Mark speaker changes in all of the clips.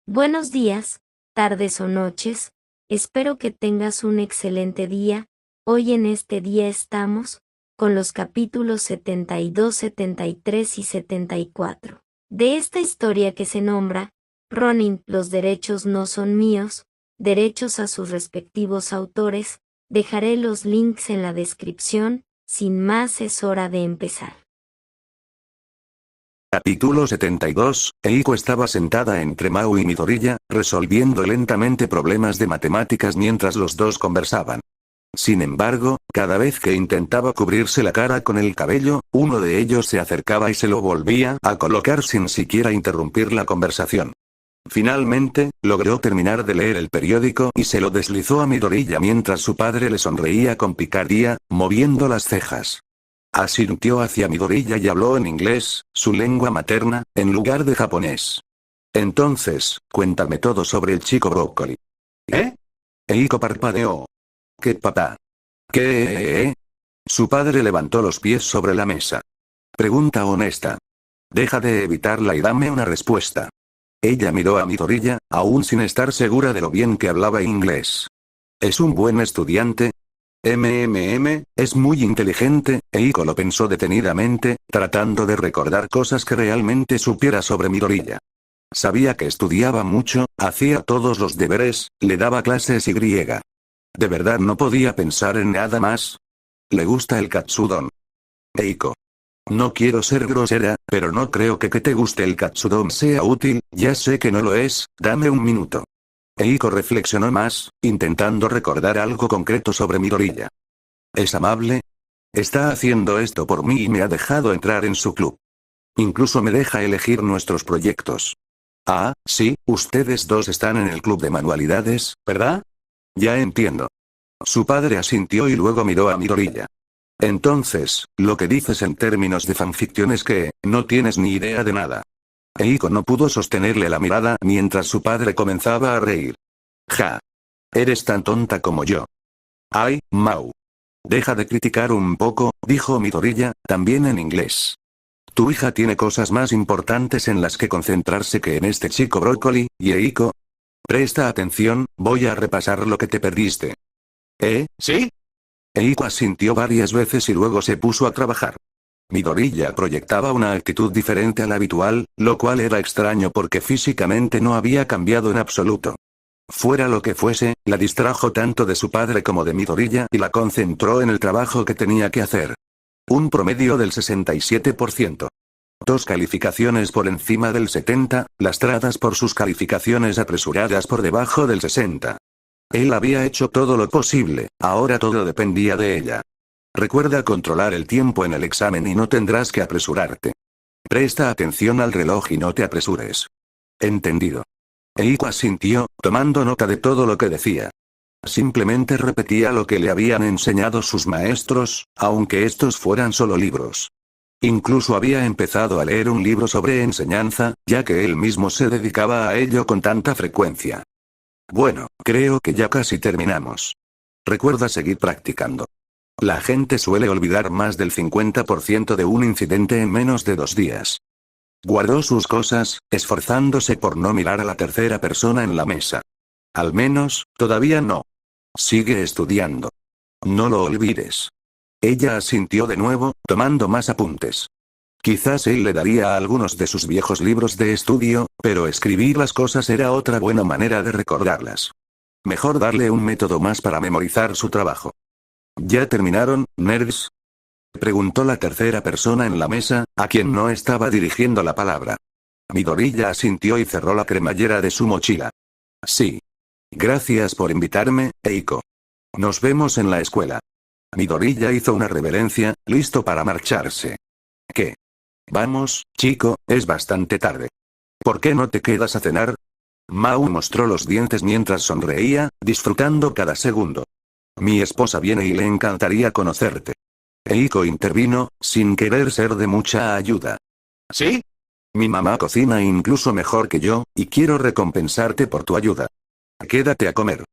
Speaker 1: Buenos días, tardes o noches, espero que tengas un excelente día. Hoy en este día estamos con los capítulos 72, 73 y 74 de esta historia que se nombra Ronin, los derechos no son míos, derechos a sus respectivos autores. Dejaré los links en la descripción. Sin más, es hora de empezar.
Speaker 2: Capítulo 72, Eiko estaba sentada entre Mau y Midoriya, resolviendo lentamente problemas de matemáticas mientras los dos conversaban. Sin embargo, cada vez que intentaba cubrirse la cara con el cabello, uno de ellos se acercaba y se lo volvía a colocar sin siquiera interrumpir la conversación. Finalmente, logró terminar de leer el periódico y se lo deslizó a Midoriya mientras su padre le sonreía con picardía, moviendo las cejas. Asintió hacia Midoriya y habló en inglés, su lengua materna, en lugar de japonés. Entonces, cuéntame todo sobre el chico brócoli. ¿Eh? Eiko parpadeó. ¿Qué papá? ¿Qué? Su padre levantó los pies sobre la mesa. Pregunta honesta. Deja de evitarla y dame una respuesta. Ella miró a Midoriya, aún sin estar segura de lo bien que hablaba inglés. ¿Es un buen estudiante? Es muy inteligente. Eiko lo pensó detenidamente, tratando de recordar cosas que realmente supiera sobre Midoriya. Sabía que estudiaba mucho, hacía todos los deberes, le daba clases y griega. ¿De verdad no podía pensar en nada más? ¿Le gusta el katsudon? Eiko. No quiero ser grosera, pero no creo que te guste el katsudon sea útil, ya sé que no lo es, dame un minuto. Eiko reflexionó más, intentando recordar algo concreto sobre Midoriya. ¿Es amable? Está haciendo esto por mí y me ha dejado entrar en su club. Incluso me deja elegir nuestros proyectos. Ah, sí, ustedes dos están en el club de manualidades, ¿verdad? Ya entiendo. Su padre asintió y luego miró a Midoriya. Entonces, lo que dices en términos de fanfiction es que, no tienes ni idea de nada. Eiko no pudo sostenerle la mirada mientras su padre comenzaba a reír. Ja. Eres tan tonta como yo. Ay, Mau. Deja de criticar un poco, dijo Midoriya, también en inglés. Tu hija tiene cosas más importantes en las que concentrarse que en este chico brócoli, y Eiko. Presta atención, voy a repasar lo que te perdiste. ¿Sí? Eiko asintió varias veces y luego se puso a trabajar. Midoriya proyectaba una actitud diferente a la habitual, lo cual era extraño porque físicamente no había cambiado en absoluto. Fuera lo que fuese, la distrajo tanto de su padre como de Midoriya y la concentró en el trabajo que tenía que hacer. Un promedio del 67%. 2 calificaciones por encima del 70, lastradas por sus calificaciones apresuradas por debajo del 60. Él había hecho todo lo posible, ahora todo dependía de ella. Recuerda controlar el tiempo en el examen y no tendrás que apresurarte. Presta atención al reloj y no te apresures. Entendido. Eiko asintió, tomando nota de todo lo que decía. Simplemente repetía lo que le habían enseñado sus maestros, aunque estos fueran solo libros. Incluso había empezado a leer un libro sobre enseñanza, ya que él mismo se dedicaba a ello con tanta frecuencia. Bueno, creo que ya casi terminamos. Recuerda seguir practicando. La gente suele olvidar más del 50% de un incidente en menos de 2 días. Guardó sus cosas, esforzándose por no mirar a la tercera persona en la mesa. Al menos, todavía no. Sigue estudiando. No lo olvides. Ella asintió de nuevo, tomando más apuntes. Quizás él le daría algunos de sus viejos libros de estudio, pero escribir las cosas era otra buena manera de recordarlas. Mejor darle un método más para memorizar su trabajo. ¿Ya terminaron, nerds? Preguntó la tercera persona en la mesa, a quien no estaba dirigiendo la palabra. Midoriya asintió y cerró la cremallera de su mochila. Sí. Gracias por invitarme, Eiko. Nos vemos en la escuela. Midoriya hizo una reverencia, listo para marcharse. ¿Qué? Vamos, chico, es bastante tarde. ¿Por qué no te quedas a cenar? Mau mostró los dientes mientras sonreía, disfrutando cada segundo. Mi esposa viene y le encantaría conocerte. Eiko intervino, sin querer ser de mucha ayuda. ¿Sí? Mi mamá cocina incluso mejor que yo, y quiero recompensarte por tu ayuda. Quédate a comer.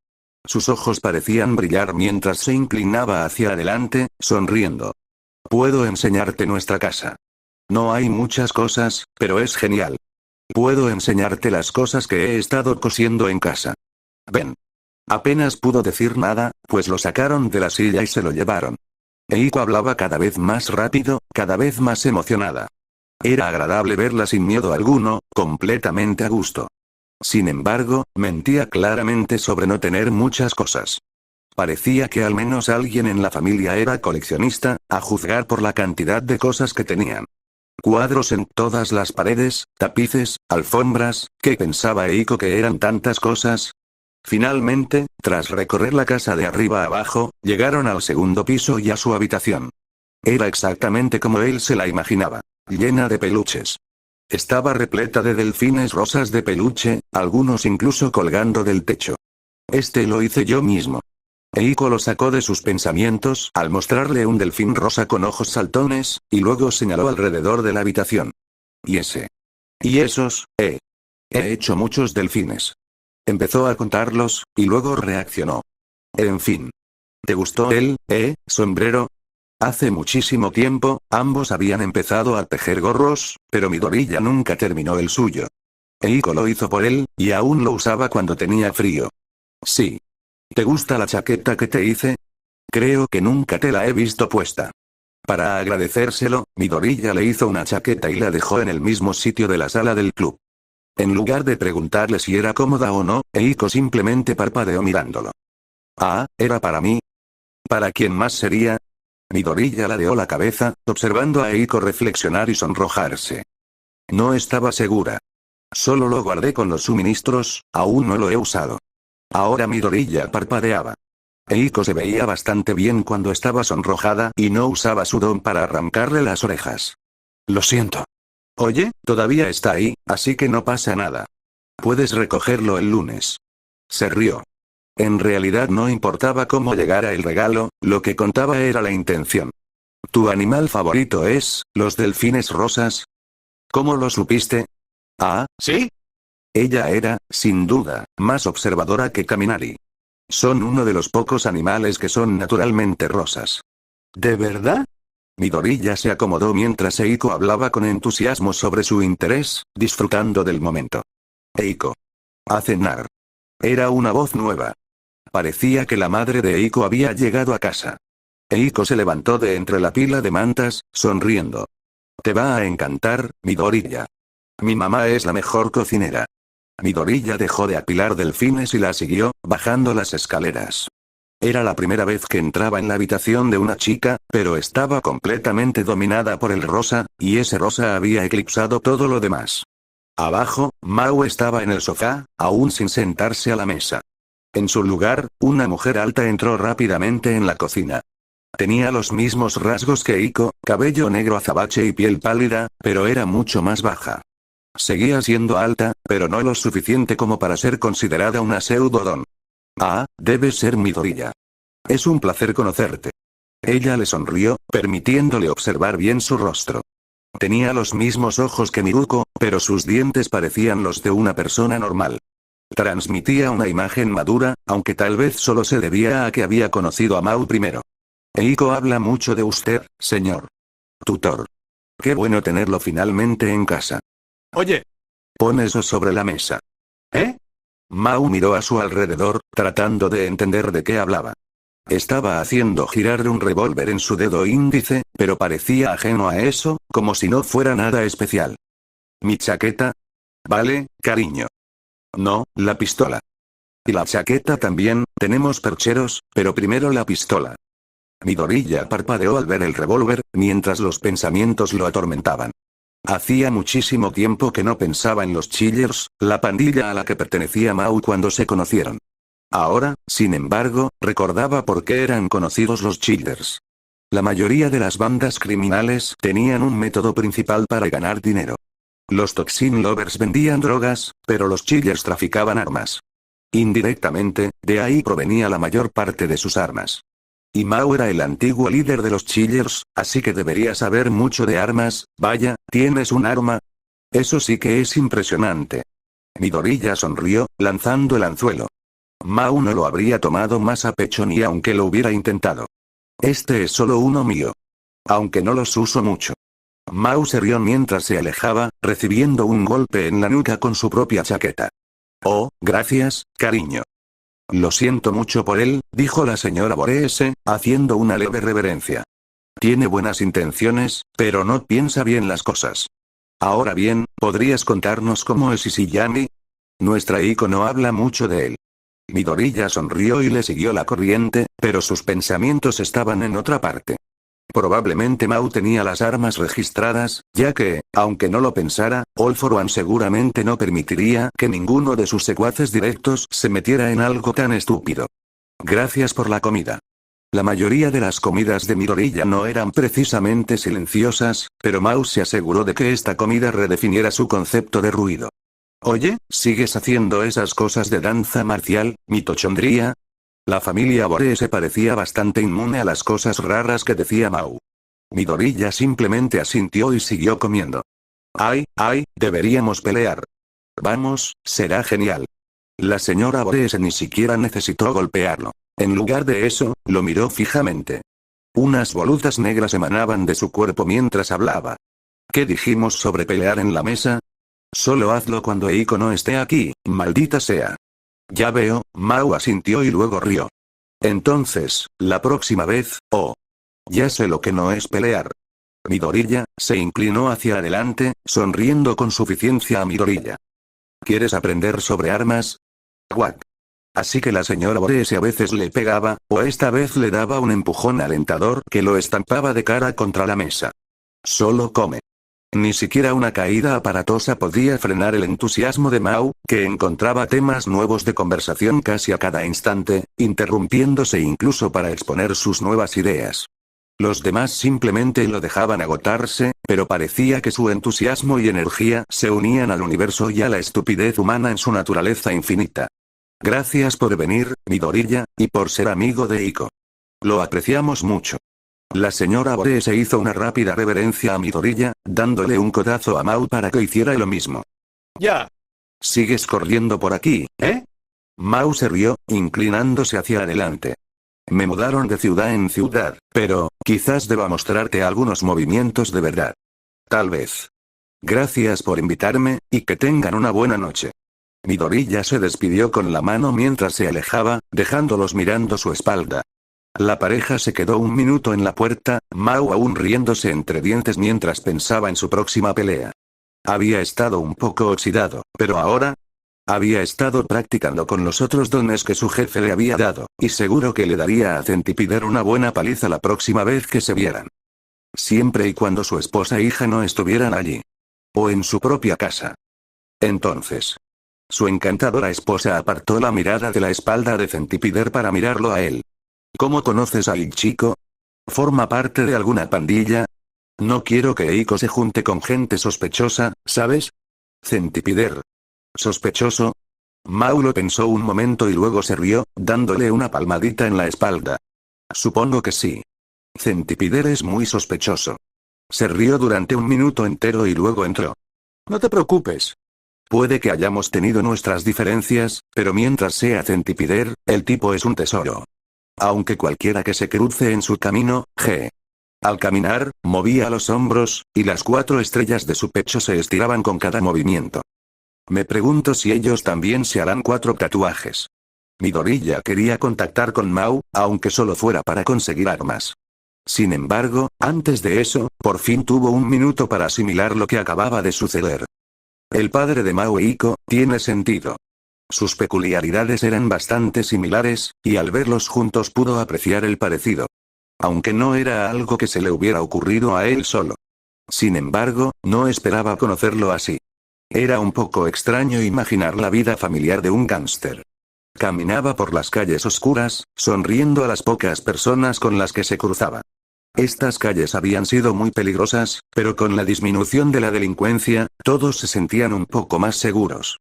Speaker 2: Sus ojos parecían brillar mientras se inclinaba hacia adelante, sonriendo. Puedo enseñarte nuestra casa. No hay muchas cosas, pero es genial. Puedo enseñarte las cosas que he estado cosiendo en casa. Ven. Apenas pudo decir nada, pues lo sacaron de la silla y se lo llevaron. Eiko hablaba cada vez más rápido, cada vez más emocionada. Era agradable verla sin miedo alguno, completamente a gusto. Sin embargo, mentía claramente sobre no tener muchas cosas. Parecía que al menos alguien en la familia era coleccionista, a juzgar por la cantidad de cosas que tenían. Cuadros en todas las paredes, tapices, alfombras, ¿qué pensaba Eiko que eran tantas cosas? Finalmente, tras recorrer la casa de arriba a abajo, llegaron al segundo piso y a su habitación. Era exactamente como él se la imaginaba, llena de peluches. Estaba repleta de delfines rosas de peluche, algunos incluso colgando del techo. Este lo hice yo mismo. Eiko lo sacó de sus pensamientos al mostrarle un delfín rosa con ojos saltones, y luego señaló alrededor de la habitación. ¿Y ese? ¿Y esos? He hecho muchos delfines. Empezó a contarlos, y luego reaccionó. En fin. ¿Te gustó el, sombrero? Hace muchísimo tiempo, ambos habían empezado a tejer gorros, pero Midoriya nunca terminó el suyo. Eiko lo hizo por él, y aún lo usaba cuando tenía frío. Sí. ¿Te gusta la chaqueta que te hice? Creo que nunca te la he visto puesta. Para agradecérselo, Midoriya le hizo una chaqueta y la dejó en el mismo sitio de la sala del club. En lugar de preguntarle si era cómoda o no, Eiko simplemente parpadeó mirándolo. Ah, ¿era para mí? ¿Para quién más sería? Midoriya ladeó la cabeza, observando a Eiko reflexionar y sonrojarse. No estaba segura. Solo lo guardé con los suministros, aún no lo he usado. Ahora Midoriya parpadeaba. Eiko se veía bastante bien cuando estaba sonrojada y no usaba su don para arrancarle las orejas. Lo siento. Oye, todavía está ahí, así que no pasa nada. Puedes recogerlo el lunes. Se rió. En realidad no importaba cómo llegara el regalo, lo que contaba era la intención. ¿Tu animal favorito es, los delfines rosas? ¿Cómo lo supiste? Ah, ¿sí? Ella era, sin duda, más observadora que Kaminari. Son uno de los pocos animales que son naturalmente rosas. ¿De verdad? Midoriya se acomodó mientras Eiko hablaba con entusiasmo sobre su interés, disfrutando del momento. Eiko. A cenar. Era una voz nueva. Parecía que la madre de Eiko había llegado a casa. Eiko se levantó de entre la pila de mantas, sonriendo. Te va a encantar, Midoriya. Mi mamá es la mejor cocinera. Midoriya dejó de apilar delfines y la siguió, bajando las escaleras. Era la primera vez que entraba en la habitación de una chica, pero estaba completamente dominada por el rosa, y ese rosa había eclipsado todo lo demás. Abajo, Mau estaba en el sofá, aún sin sentarse a la mesa. En su lugar, una mujer alta entró rápidamente en la cocina. Tenía los mismos rasgos que Eiko, cabello negro azabache y piel pálida, pero era mucho más baja. Seguía siendo alta, pero no lo suficiente como para ser considerada una pseudodon. Ah, debe ser Midoriya. Es un placer conocerte. Ella le sonrió, permitiéndole observar bien su rostro. Tenía los mismos ojos que Miruko, pero sus dientes parecían los de una persona normal. Transmitía una imagen madura, aunque tal vez solo se debía a que había conocido a Mau primero. Eiko habla mucho de usted, señor tutor. Qué bueno tenerlo finalmente en casa. Oye. Pon eso sobre la mesa. ¿Eh? Mau miró a su alrededor, tratando de entender de qué hablaba. Estaba haciendo girar un revólver en su dedo índice, pero parecía ajeno a eso, como si no fuera nada especial. ¿Mi chaqueta? Vale, cariño. No, la pistola. Y la chaqueta también, tenemos percheros, pero primero la pistola. Midoriya parpadeó al ver el revólver, mientras los pensamientos lo atormentaban. Hacía muchísimo tiempo que no pensaba en los Chillers, la pandilla a la que pertenecía Mau cuando se conocieron. Ahora, sin embargo, recordaba por qué eran conocidos los Chillers. La mayoría de las bandas criminales tenían un método principal para ganar dinero. Los Toxin Lovers vendían drogas, pero los Chillers traficaban armas. Indirectamente, de ahí provenía la mayor parte de sus armas. Y Mau era el antiguo líder de los Chillers, así que debería saber mucho de armas. Vaya, ¿tienes un arma? Eso sí que es impresionante. Midoriya sonrió, lanzando el anzuelo. Mau no lo habría tomado más a pecho ni aunque lo hubiera intentado. Este es solo uno mío. Aunque no los uso mucho. Mao se rió mientras se alejaba, recibiendo un golpe en la nuca con su propia chaqueta. Oh, gracias, cariño. Lo siento mucho por él, dijo la señora Borese, haciendo una leve reverencia. Tiene buenas intenciones, pero no piensa bien las cosas. Ahora bien, ¿podrías contarnos cómo es Ishiyami? Nuestra Iko no habla mucho de él. Midoriya sonrió y le siguió la corriente, pero sus pensamientos estaban en otra parte. Probablemente Mao tenía las armas registradas, ya que, aunque no lo pensara, All For One seguramente no permitiría que ninguno de sus secuaces directos se metiera en algo tan estúpido. Gracias por la comida. La mayoría de las comidas de Midoriya no eran precisamente silenciosas, pero Mao se aseguró de que esta comida redefiniera su concepto de ruido. Oye, ¿sigues haciendo esas cosas de danza marcial, mitochondría? La familia Borese parecía bastante inmune a las cosas raras que decía Mao. Midoriya simplemente asintió y siguió comiendo. Ay, deberíamos pelear. Vamos, será genial. La señora Borese ni siquiera necesitó golpearlo. En lugar de eso, lo miró fijamente. Unas volutas negras emanaban de su cuerpo mientras hablaba. ¿Qué dijimos sobre pelear en la mesa? Solo hazlo cuando Eiko no esté aquí, maldita sea. Ya veo, Mao asintió y luego rió. Entonces, la próxima vez, ya sé lo que no es pelear. Midoriya se inclinó hacia adelante, sonriendo con suficiencia a Midoriya. ¿Quieres aprender sobre armas? Guac. Así que la señora Borese a veces le pegaba, o esta vez le daba un empujón alentador que lo estampaba de cara contra la mesa. Solo come. Ni siquiera una caída aparatosa podía frenar el entusiasmo de Mao, que encontraba temas nuevos de conversación casi a cada instante, interrumpiéndose incluso para exponer sus nuevas ideas. Los demás simplemente lo dejaban agotarse, pero parecía que su entusiasmo y energía se unían al universo y a la estupidez humana en su naturaleza infinita. Gracias por venir, Midoriya, y por ser amigo de Iko. Lo apreciamos mucho. La señora Borese hizo una rápida reverencia a Midoriya, dándole un codazo a Mao para que hiciera lo mismo. Ya. ¿Sigues corriendo por aquí, eh? Mao se rió, inclinándose hacia adelante. Me mudaron de ciudad en ciudad, pero, quizás deba mostrarte algunos movimientos de verdad. Tal vez. Gracias por invitarme, y que tengan una buena noche. Midoriya se despidió con la mano mientras se alejaba, dejándolos mirando su espalda. La pareja se quedó un minuto en la puerta, Mao aún riéndose entre dientes mientras pensaba en su próxima pelea. Había estado un poco oxidado, pero ahora había estado practicando con los otros dones que su jefe le había dado, y seguro que le daría a Centipider una buena paliza la próxima vez que se vieran. Siempre y cuando su esposa e hija no estuvieran allí. O en su propia casa. Entonces, su encantadora esposa apartó la mirada de la espalda de Centipider para mirarlo a él. ¿Cómo conoces al chico? ¿Forma parte de alguna pandilla? No quiero que Eiko se junte con gente sospechosa, ¿sabes? Centipider. ¿Sospechoso? Mao lo pensó un momento y luego se rió, dándole una palmadita en la espalda. Supongo que sí. Centipider es muy sospechoso. Se rió durante un minuto entero y luego entró. No te preocupes. Puede que hayamos tenido nuestras diferencias, pero mientras sea Centipider, el tipo es un tesoro. Aunque cualquiera que se cruce en su camino, Al caminar, movía los hombros, y las 4 estrellas de su pecho se estiraban con cada movimiento. Me pregunto si ellos también se harán 4 tatuajes. Midoriya quería contactar con Mao, aunque solo fuera para conseguir armas. Sin embargo, antes de eso, por fin tuvo un minuto para asimilar lo que acababa de suceder. El padre de Mao e Iko, tiene sentido. Sus peculiaridades eran bastante similares, y al verlos juntos pudo apreciar el parecido. Aunque no era algo que se le hubiera ocurrido a él solo. Sin embargo, no esperaba conocerlo así. Era un poco extraño imaginar la vida familiar de un gángster. Caminaba por las calles oscuras, sonriendo a las pocas personas con las que se cruzaba. Estas calles habían sido muy peligrosas, pero con la disminución de la delincuencia, todos se sentían un poco más seguros.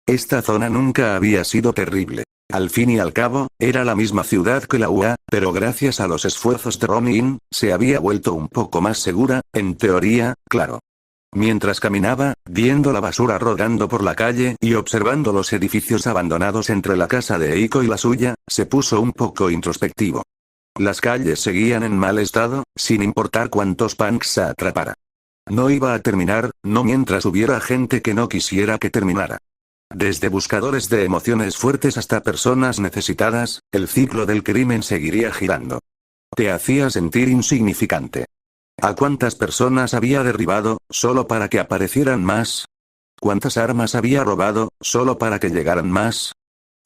Speaker 2: Esta zona nunca había sido terrible. Al fin y al cabo, era la misma ciudad que la UA, pero gracias a los esfuerzos de Ronin, se había vuelto un poco más segura, en teoría, claro. Mientras caminaba, viendo la basura rodando por la calle y observando los edificios abandonados entre la casa de Eiko y la suya, se puso un poco introspectivo. Las calles seguían en mal estado, sin importar cuántos punks se atrapara. No iba a terminar, no mientras hubiera gente que no quisiera que terminara. Desde buscadores de emociones fuertes hasta personas necesitadas, el ciclo del crimen seguiría girando. Te hacía sentir insignificante. ¿A cuántas personas había derribado, solo para que aparecieran más? ¿Cuántas armas había robado, solo para que llegaran más?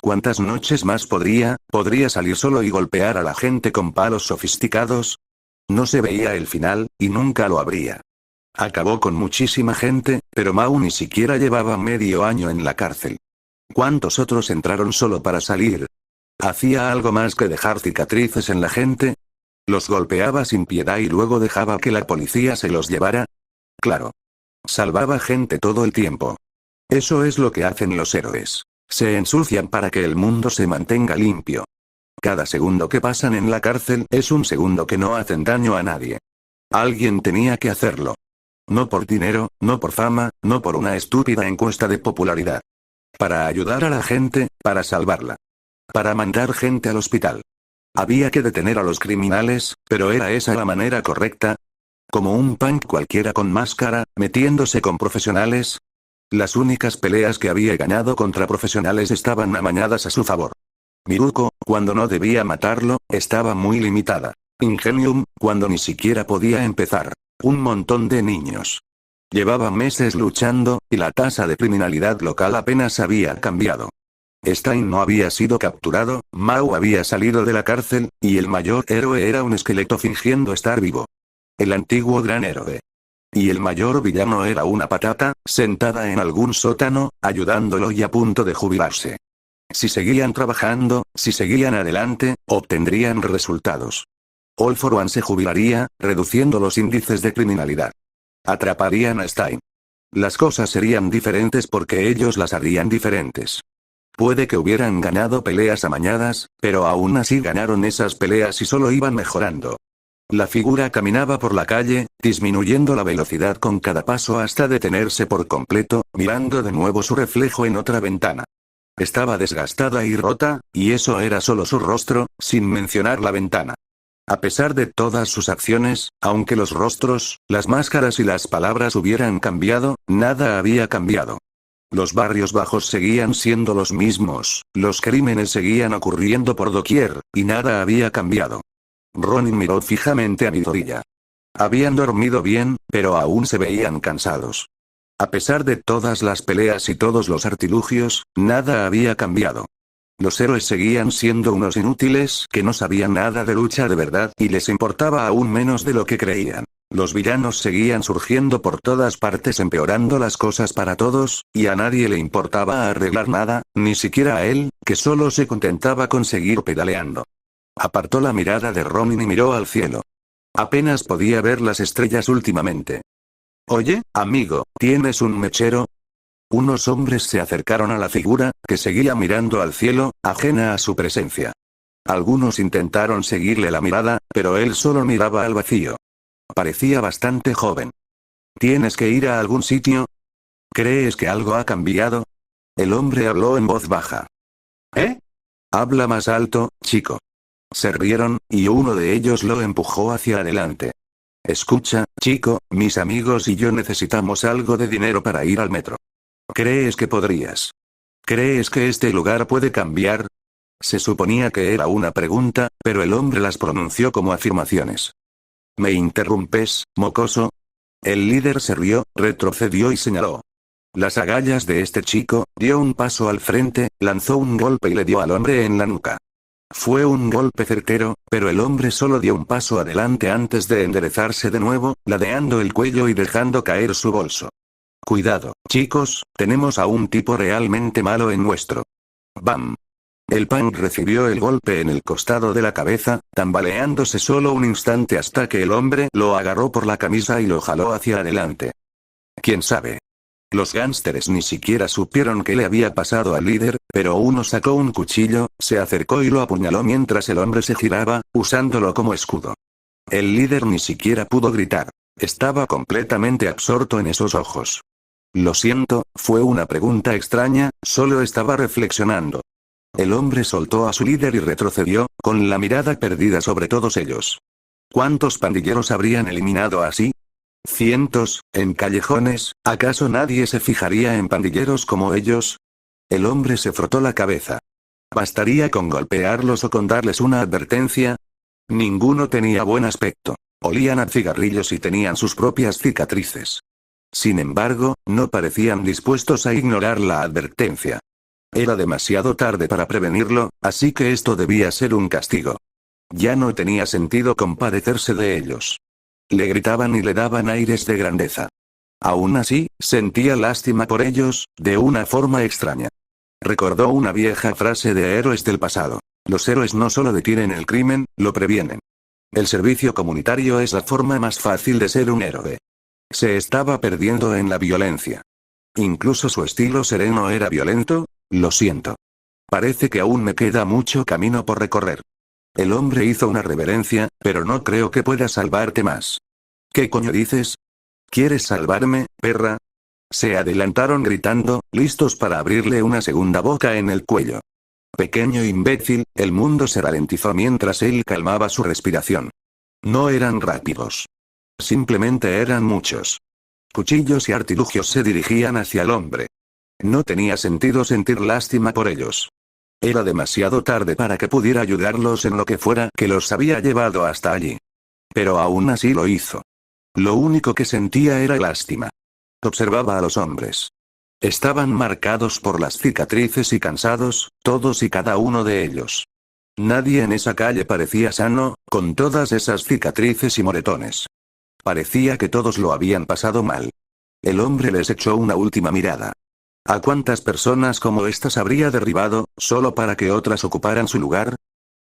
Speaker 2: ¿Cuántas noches más podría salir solo y golpear a la gente con palos sofisticados? No se veía el final, y nunca lo habría. Acabó con muchísima gente, pero Mau ni siquiera llevaba medio año en la cárcel. ¿Cuántos otros entraron solo para salir? ¿Hacía algo más que dejar cicatrices en la gente? ¿Los golpeaba sin piedad y luego dejaba que la policía se los llevara? Claro. Salvaba gente todo el tiempo. Eso es lo que hacen los héroes. Se ensucian para que el mundo se mantenga limpio. Cada segundo que pasan en la cárcel es un segundo que no hacen daño a nadie. Alguien tenía que hacerlo. No por dinero, no por fama, no por una estúpida encuesta de popularidad. Para ayudar a la gente, para salvarla. Para mandar gente al hospital. Había que detener a los criminales, pero ¿era esa la manera correcta? Como un punk cualquiera con máscara, metiéndose con profesionales. Las únicas peleas que había ganado contra profesionales estaban amañadas a su favor. Miruko, cuando no debía matarlo, estaba muy limitada. Ingenium, cuando ni siquiera podía empezar. Un montón de niños. Llevaban meses luchando, y la tasa de criminalidad local apenas había cambiado. Stein no había sido capturado, Mau había salido de la cárcel, y el mayor héroe era un esqueleto fingiendo estar vivo. El antiguo gran héroe. Y el mayor villano era una patata, sentada en algún sótano, ayudándolo y a punto de jubilarse. Si seguían trabajando, si seguían adelante, obtendrían resultados. All for One se jubilaría, reduciendo los índices de criminalidad. Atraparían a Stein. Las cosas serían diferentes porque ellos las harían diferentes. Puede que hubieran ganado peleas amañadas, pero aún así ganaron esas peleas y solo iban mejorando. La figura caminaba por la calle, disminuyendo la velocidad con cada paso hasta detenerse por completo, mirando de nuevo su reflejo en otra ventana. Estaba desgastada y rota, y eso era solo su rostro, sin mencionar la ventana. A pesar de todas sus acciones, aunque los rostros, las máscaras y las palabras hubieran cambiado, nada había cambiado. Los barrios bajos seguían siendo los mismos, los crímenes seguían ocurriendo por doquier, y nada había cambiado. Ronin miró fijamente a Midoriya. Habían dormido bien, pero aún se veían cansados. A pesar de todas las peleas y todos los artilugios, nada había cambiado. Los héroes seguían siendo unos inútiles que no sabían nada de lucha de verdad y les importaba aún menos de lo que creían. Los villanos seguían surgiendo por todas partes empeorando las cosas para todos, y a nadie le importaba arreglar nada, ni siquiera a él, que solo se contentaba con seguir pedaleando. Apartó la mirada de Ronin y miró al cielo. Apenas podía ver las estrellas últimamente. Oye, amigo, ¿tienes un mechero? Unos hombres se acercaron a la figura, que seguía mirando al cielo, ajena a su presencia. Algunos intentaron seguirle la mirada, pero él solo miraba al vacío. Parecía bastante joven. ¿Tienes que ir a algún sitio? ¿Crees que algo ha cambiado? El hombre habló en voz baja. ¿Eh? Habla más alto, chico. Se rieron, y uno de ellos lo empujó hacia adelante. Escucha, chico, mis amigos y yo necesitamos algo de dinero para ir al metro. ¿Crees que podrías? ¿Crees que este lugar puede cambiar? Se suponía que era una pregunta, pero el hombre las pronunció como afirmaciones. ¿Me interrumpes, mocoso? El líder se rió, retrocedió y señaló. Las agallas de este chico, dio un paso al frente, lanzó un golpe y le dio al hombre en la nuca. Fue un golpe certero, pero el hombre solo dio un paso adelante antes de enderezarse de nuevo, ladeando el cuello y dejando caer su bolso. Cuidado, chicos, tenemos a un tipo realmente malo en nuestro. ¡Bam! El punk recibió el golpe en el costado de la cabeza, tambaleándose solo un instante hasta que el hombre lo agarró por la camisa y lo jaló hacia adelante. ¿Quién sabe? Los gánsteres ni siquiera supieron qué le había pasado al líder, pero uno sacó un cuchillo, se acercó y lo apuñaló mientras el hombre se giraba, usándolo como escudo. El líder ni siquiera pudo gritar. Estaba completamente absorto en esos ojos. Lo siento, fue una pregunta extraña, solo estaba reflexionando. El hombre soltó a su líder y retrocedió, con la mirada perdida sobre todos ellos. ¿Cuántos pandilleros habrían eliminado así? Cientos, en callejones, ¿acaso nadie se fijaría en pandilleros como ellos? El hombre se frotó la cabeza. ¿Bastaría con golpearlos o con darles una advertencia? Ninguno tenía buen aspecto. Olían a cigarrillos y tenían sus propias cicatrices. Sin embargo, no parecían dispuestos a ignorar la advertencia. Era demasiado tarde para prevenirlo, así que esto debía ser un castigo. Ya no tenía sentido compadecerse de ellos. Le gritaban y le daban aires de grandeza. Aún así, sentía lástima por ellos, de una forma extraña. Recordó una vieja frase de héroes del pasado. Los héroes no solo detienen el crimen, lo previenen. El servicio comunitario es la forma más fácil de ser un héroe. Se estaba perdiendo en la violencia. Incluso su estilo sereno era violento. Lo siento. Parece que aún me queda mucho camino por recorrer. El hombre hizo una reverencia, pero no creo que pueda salvarte más. ¿Qué coño dices? ¿Quieres salvarme, perra? Se adelantaron gritando, listos para abrirle una segunda boca en el cuello. Pequeño imbécil, el mundo se ralentizó mientras él calmaba su respiración. No eran rápidos. Simplemente eran muchos. Cuchillos y artilugios se dirigían hacia el hombre. No tenía sentido sentir lástima por ellos. Era demasiado tarde para que pudiera ayudarlos en lo que fuera que los había llevado hasta allí. Pero aún así lo hizo. Lo único que sentía era lástima. Observaba a los hombres. Estaban marcados por las cicatrices y cansados, todos y cada uno de ellos. Nadie en esa calle parecía sano, con todas esas cicatrices y moretones. Parecía que todos lo habían pasado mal. El hombre les echó una última mirada. ¿A cuántas personas como estas habría derribado, solo para que otras ocuparan su lugar?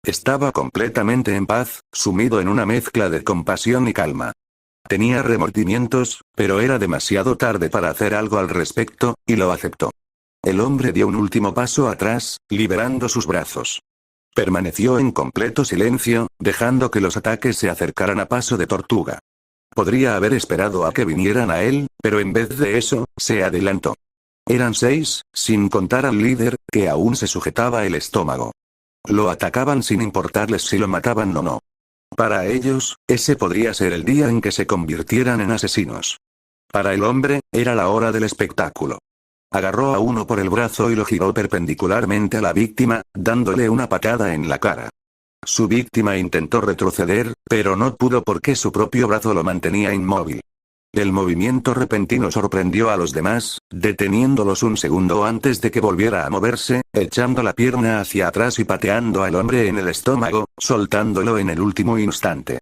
Speaker 2: Estaba completamente en paz, sumido en una mezcla de compasión y calma. Tenía remordimientos, pero era demasiado tarde para hacer algo al respecto, y lo aceptó. El hombre dio un último paso atrás, liberando sus brazos. Permaneció en completo silencio, dejando que los ataques se acercaran a paso de tortuga. Podría haber esperado a que vinieran a él, pero en vez de eso, se adelantó. Eran 6, sin contar al líder, que aún se sujetaba el estómago. Lo atacaban sin importarles si lo mataban o no. Para ellos, ese podría ser el día en que se convirtieran en asesinos. Para el hombre, era la hora del espectáculo. Agarró a uno por el brazo y lo giró perpendicularmente a la víctima, dándole una patada en la cara. Su víctima intentó retroceder, pero no pudo porque su propio brazo lo mantenía inmóvil. El movimiento repentino sorprendió a los demás, deteniéndolos un segundo antes de que volviera a moverse, echando la pierna hacia atrás y pateando al hombre en el estómago, soltándolo en el último instante.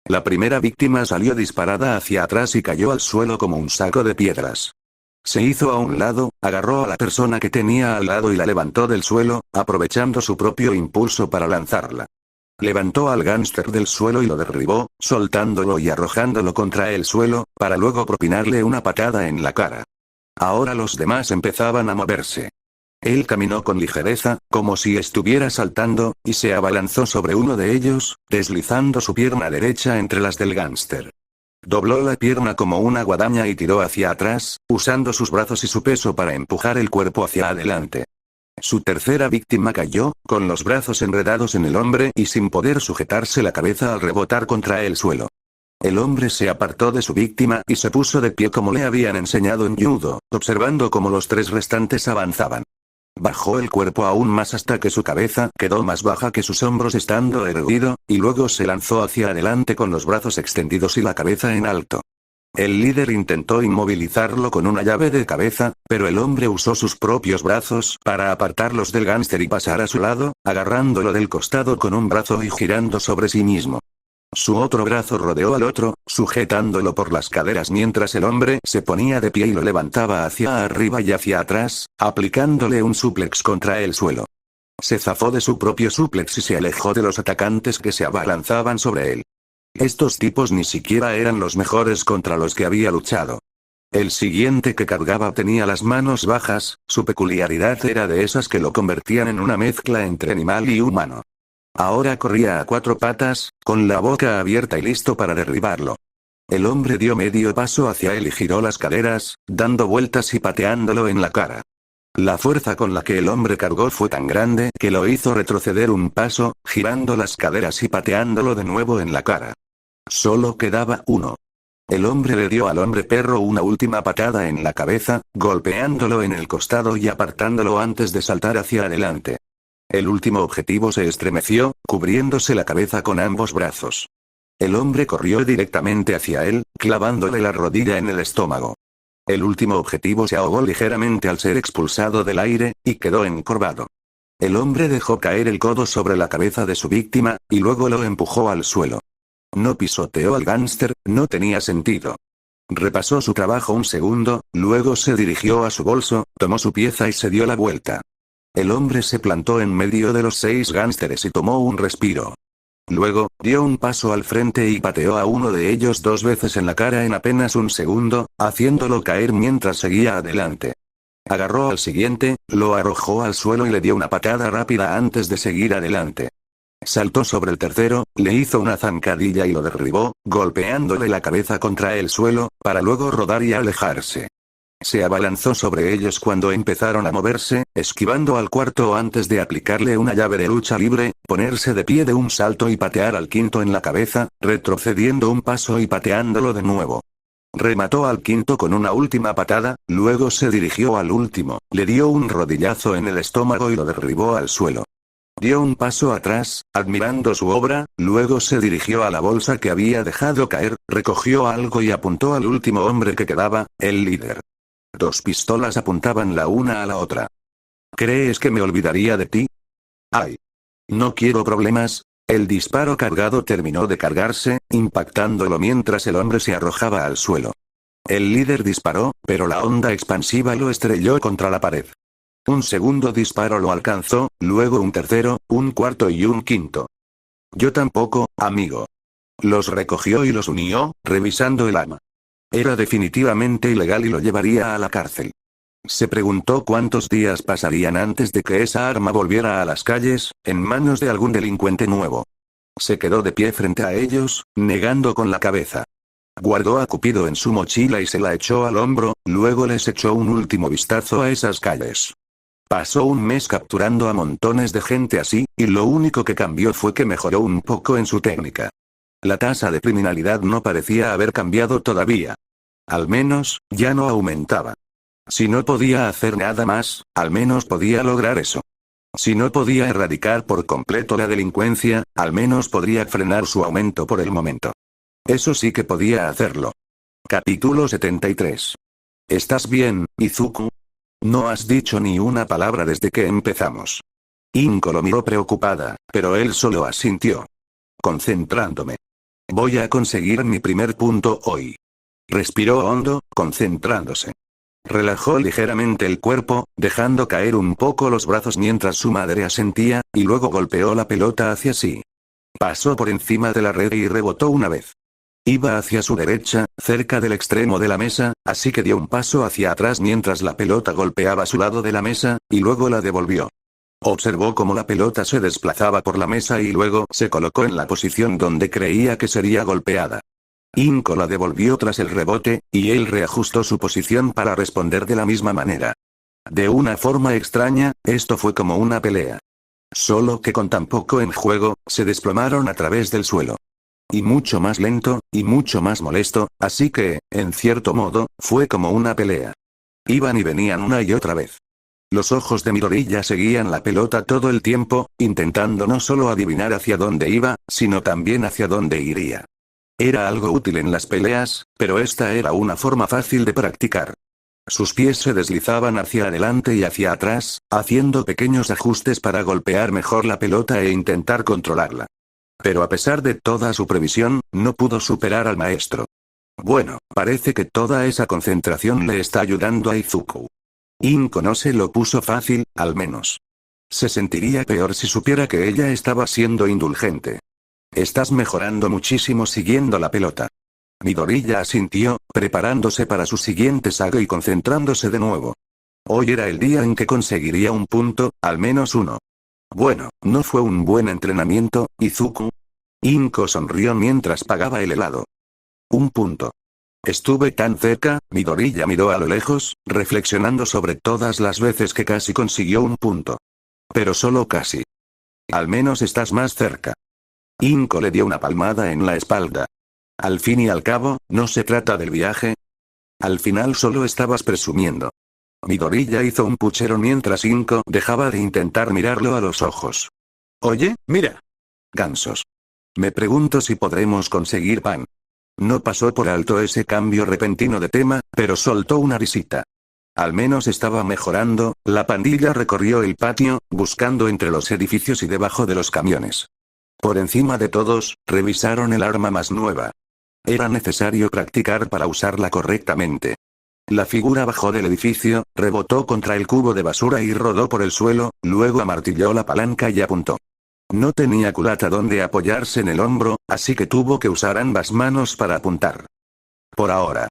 Speaker 2: La primera víctima salió disparada hacia atrás y cayó al suelo como un saco de piedras. Se hizo a un lado, agarró a la persona que tenía al lado y la levantó del suelo, aprovechando su propio impulso para lanzarla. Levantó al gánster del suelo y lo derribó, soltándolo y arrojándolo contra el suelo, para luego propinarle una patada en la cara. Ahora los demás empezaban a moverse. Él caminó con ligereza, como si estuviera saltando, y se abalanzó sobre uno de ellos, deslizando su pierna derecha entre las del gánster. Dobló la pierna como una guadaña y tiró hacia atrás, usando sus brazos y su peso para empujar el cuerpo hacia adelante. Su tercera víctima cayó, con los brazos enredados en el hombre y sin poder sujetarse la cabeza al rebotar contra el suelo. El hombre se apartó de su víctima y se puso de pie como le habían enseñado en judo, observando cómo los 3 restantes avanzaban. Bajó el cuerpo aún más hasta que su cabeza quedó más baja que sus hombros estando erguido, y luego se lanzó hacia adelante con los brazos extendidos y la cabeza en alto. El líder intentó inmovilizarlo con una llave de cabeza, pero el hombre usó sus propios brazos para apartarlos del gánster y pasar a su lado, agarrándolo del costado con un brazo y girando sobre sí mismo. Su otro brazo rodeó al otro, sujetándolo por las caderas mientras el hombre se ponía de pie y lo levantaba hacia arriba y hacia atrás, aplicándole un suplex contra el suelo. Se zafó de su propio suplex y se alejó de los atacantes que se abalanzaban sobre él. Estos tipos ni siquiera eran los mejores contra los que había luchado. El siguiente que cargaba tenía las manos bajas, su peculiaridad era de esas que lo convertían en una mezcla entre animal y humano. Ahora corría a 4 patas, con la boca abierta y listo para derribarlo. El hombre dio medio paso hacia él y giró las caderas, dando vueltas y pateándolo en la cara. La fuerza con la que el hombre cargó fue tan grande que lo hizo retroceder un paso, girando las caderas y pateándolo de nuevo en la cara. Solo quedaba uno. El hombre le dio al hombre perro una última patada en la cabeza, golpeándolo en el costado y apartándolo antes de saltar hacia adelante. El último objetivo se estremeció, cubriéndose la cabeza con ambos brazos. El hombre corrió directamente hacia él, clavándole la rodilla en el estómago. El último objetivo se ahogó ligeramente al ser expulsado del aire, y quedó encorvado. El hombre dejó caer el codo sobre la cabeza de su víctima, y luego lo empujó al suelo. No pisoteó al gánster, no tenía sentido. Repasó su trabajo un segundo, luego se dirigió a su bolso, tomó su pieza y se dio la vuelta. El hombre se plantó en medio de los 6 gánsteres y tomó un respiro. Luego, dio un paso al frente y pateó a uno de ellos 2 veces en la cara en apenas un segundo, haciéndolo caer mientras seguía adelante. Agarró al siguiente, lo arrojó al suelo y le dio una patada rápida antes de seguir adelante. Saltó sobre el tercero, le hizo una zancadilla y lo derribó, golpeándole la cabeza contra el suelo, para luego rodar y alejarse. Se abalanzó sobre ellos cuando empezaron a moverse, esquivando al cuarto antes de aplicarle una llave de lucha libre, ponerse de pie de un salto y patear al quinto en la cabeza, retrocediendo un paso y pateándolo de nuevo. Remató al quinto con una última patada, luego se dirigió al último, le dio un rodillazo en el estómago y lo derribó al suelo. Dio un paso atrás, admirando su obra, luego se dirigió a la bolsa que había dejado caer, recogió algo y apuntó al último hombre que quedaba, el líder. 2 pistolas apuntaban la una a la otra. ¿Crees que me olvidaría de ti? ¡Ay! No quiero problemas. El disparo cargado terminó de cargarse, impactándolo mientras el hombre se arrojaba al suelo. El líder disparó, pero la onda expansiva lo estrelló contra la pared. Un segundo disparo lo alcanzó, luego un tercero, un cuarto y un quinto. Yo tampoco, amigo. Los recogió y los unió, revisando el arma. Era definitivamente ilegal y lo llevaría a la cárcel. Se preguntó cuántos días pasarían antes de que esa arma volviera a las calles, en manos de algún delincuente nuevo. Se quedó de pie frente a ellos, negando con la cabeza. Guardó a Cupido en su mochila y se la echó al hombro, luego les echó un último vistazo a esas calles. Pasó un mes capturando a montones de gente así, y lo único que cambió fue que mejoró un poco en su técnica. La tasa de criminalidad no parecía haber cambiado todavía. Al menos, ya no aumentaba. Si no podía hacer nada más, al menos podía lograr eso. Si no podía erradicar por completo la delincuencia, al menos podría frenar su aumento por el momento. Eso sí que podía hacerlo. Capítulo 73. ¿Estás bien, Izuku? No has dicho ni una palabra desde que empezamos. Inko lo miró preocupada, pero él solo asintió. Concentrándome. Voy a conseguir mi primer punto hoy. Respiró hondo, concentrándose. Relajó ligeramente el cuerpo, dejando caer un poco los brazos mientras su madre asentía, y luego golpeó la pelota hacia sí. Pasó por encima de la red y rebotó una vez. Iba hacia su derecha, cerca del extremo de la mesa, así que dio un paso hacia atrás mientras la pelota golpeaba su lado de la mesa, y luego la devolvió. Observó cómo la pelota se desplazaba por la mesa y luego se colocó en la posición donde creía que sería golpeada. Inko la devolvió tras el rebote, y él reajustó su posición para responder de la misma manera. De una forma extraña, esto fue como una pelea. Solo que con tan poco en juego, se desplomaron a través del suelo. Y mucho más lento, y mucho más molesto, así que, en cierto modo, fue como una pelea. Iban y venían una y otra vez. Los ojos de Midoriya seguían la pelota todo el tiempo, intentando no solo adivinar hacia dónde iba, sino también hacia dónde iría. Era algo útil en las peleas, pero esta era una forma fácil de practicar. Sus pies se deslizaban hacia adelante y hacia atrás, haciendo pequeños ajustes para golpear mejor la pelota e intentar controlarla. Pero a pesar de toda su previsión, no pudo superar al maestro. Bueno, parece que toda esa concentración le está ayudando a Izuku. Inko no se lo puso fácil, al menos. Se sentiría peor si supiera que ella estaba siendo indulgente. Estás mejorando muchísimo siguiendo la pelota. Midoriya asintió, preparándose para su siguiente saga y concentrándose de nuevo. Hoy era el día en que conseguiría un punto, al menos uno. Bueno, ¿no fue un buen entrenamiento, Izuku? Inko sonrió mientras pagaba el helado. Un punto. Estuve tan cerca, Midoriya miró a lo lejos, reflexionando sobre todas las veces que casi consiguió un punto. Pero solo casi. Al menos estás más cerca. Inko le dio una palmada en la espalda. Al fin y al cabo, ¿no se trata del viaje? Al final solo estabas presumiendo. Midoriya hizo un puchero mientras Inko dejaba de intentar mirarlo a los ojos. Oye, mira. Gansos. Me pregunto si podremos conseguir pan. No pasó por alto ese cambio repentino de tema, pero soltó una risita. Al menos estaba mejorando. La pandilla recorrió el patio, buscando entre los edificios y debajo de los camiones. Por encima de todos, revisaron el arma más nueva. Era necesario practicar para usarla correctamente. La figura bajó del edificio, rebotó contra el cubo de basura y rodó por el suelo, luego amartilló la palanca y apuntó. No tenía culata donde apoyarse en el hombro, así que tuvo que usar ambas manos para apuntar. Por ahora.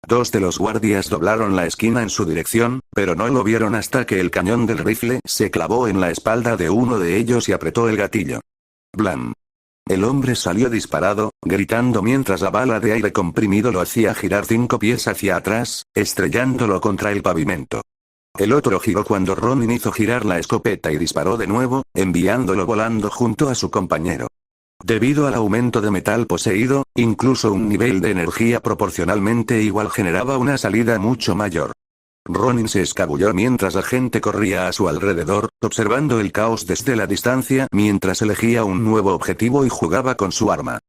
Speaker 2: Dos de los guardias doblaron la esquina en su dirección, pero no lo vieron hasta que el cañón del rifle se clavó en la espalda de uno de ellos y apretó el gatillo. ¡Blam! El hombre salió disparado, gritando mientras la bala de aire comprimido lo hacía girar 5 pies hacia atrás, estrellándolo contra el pavimento. El otro giró cuando Ronin hizo girar la escopeta y disparó de nuevo, enviándolo volando junto a su compañero. Debido al aumento de metal poseído, incluso un nivel de energía proporcionalmente igual generaba una salida mucho mayor. Ronin se escabulló mientras la gente corría a su alrededor, observando el caos desde la distancia mientras elegía un nuevo objetivo y jugaba con su arma.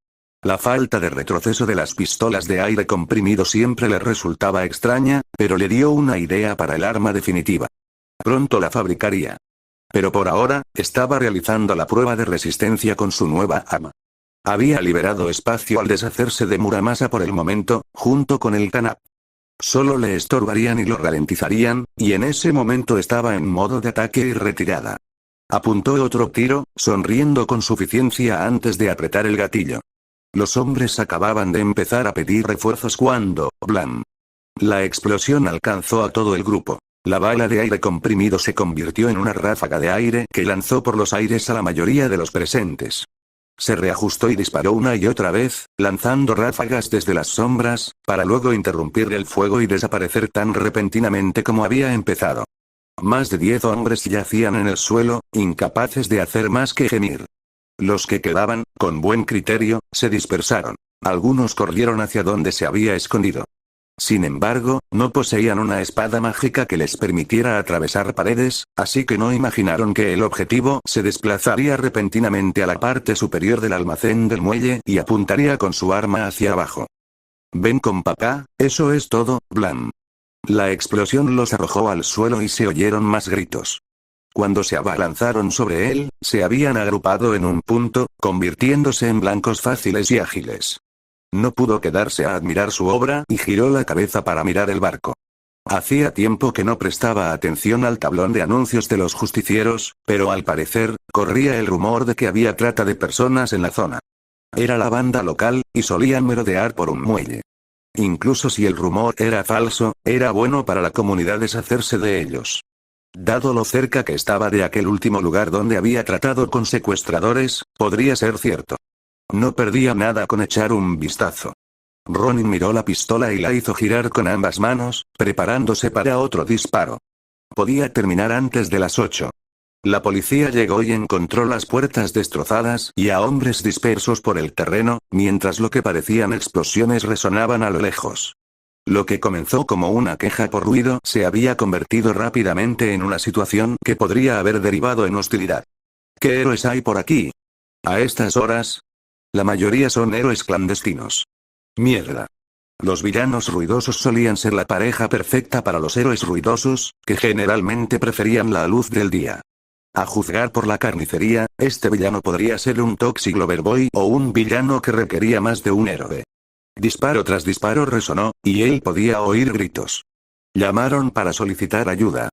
Speaker 2: La falta de retroceso de las pistolas de aire comprimido siempre le resultaba extraña, pero le dio una idea para el arma definitiva. Pronto la fabricaría. Pero por ahora, estaba realizando la prueba de resistencia con su nueva arma. Había liberado espacio al deshacerse de Muramasa por el momento, junto con el Tanab. Solo le estorbarían y lo ralentizarían, y en ese momento estaba en modo de ataque y retirada. Apuntó otro tiro, sonriendo con suficiencia antes de apretar el gatillo. Los hombres acababan de empezar a pedir refuerzos cuando, ¡blam! La explosión alcanzó a todo el grupo. La bala de aire comprimido se convirtió en una ráfaga de aire que lanzó por los aires a la mayoría de los presentes. Se reajustó y disparó una y otra vez, lanzando ráfagas desde las sombras, para luego interrumpir el fuego y desaparecer tan repentinamente como había empezado. Más de 10 hombres yacían en el suelo, incapaces de hacer más que gemir. Los que quedaban, con buen criterio, se dispersaron. Algunos corrieron hacia donde se había escondido. Sin embargo, no poseían una espada mágica que les permitiera atravesar paredes, así que no imaginaron que el objetivo se desplazaría repentinamente a la parte superior del almacén del muelle y apuntaría con su arma hacia abajo. «Ven con papá, eso es todo, Blam». La explosión los arrojó al suelo y se oyeron más gritos. Cuando se abalanzaron sobre él, se habían agrupado en un punto, convirtiéndose en blancos fáciles y ágiles. No pudo quedarse a admirar su obra y giró la cabeza para mirar el barco. Hacía tiempo que no prestaba atención al tablón de anuncios de los justicieros, pero al parecer, corría el rumor de que había trata de personas en la zona. Era la banda local, y solían merodear por un muelle. Incluso si el rumor era falso, era bueno para la comunidad deshacerse de ellos. Dado lo cerca que estaba de aquel último lugar donde había tratado con secuestradores, podría ser cierto. No perdía nada con echar un vistazo. Ronin miró la pistola y la hizo girar con ambas manos, preparándose para otro disparo. Podía terminar antes de las 8. La policía llegó y encontró las puertas destrozadas y a hombres dispersos por el terreno, mientras lo que parecían explosiones resonaban a lo lejos. Lo que comenzó como una queja por ruido se había convertido rápidamente en una situación que podría haber derivado en hostilidad. ¿Qué héroes hay por aquí? A estas horas, la mayoría son héroes clandestinos. Mierda. Los villanos ruidosos solían ser la pareja perfecta para los héroes ruidosos, que generalmente preferían la luz del día. A juzgar por la carnicería, este villano podría ser un Toxic Loverboy o un villano que requería más de un héroe. Disparo tras disparo resonó, y él podía oír gritos. Llamaron para solicitar ayuda.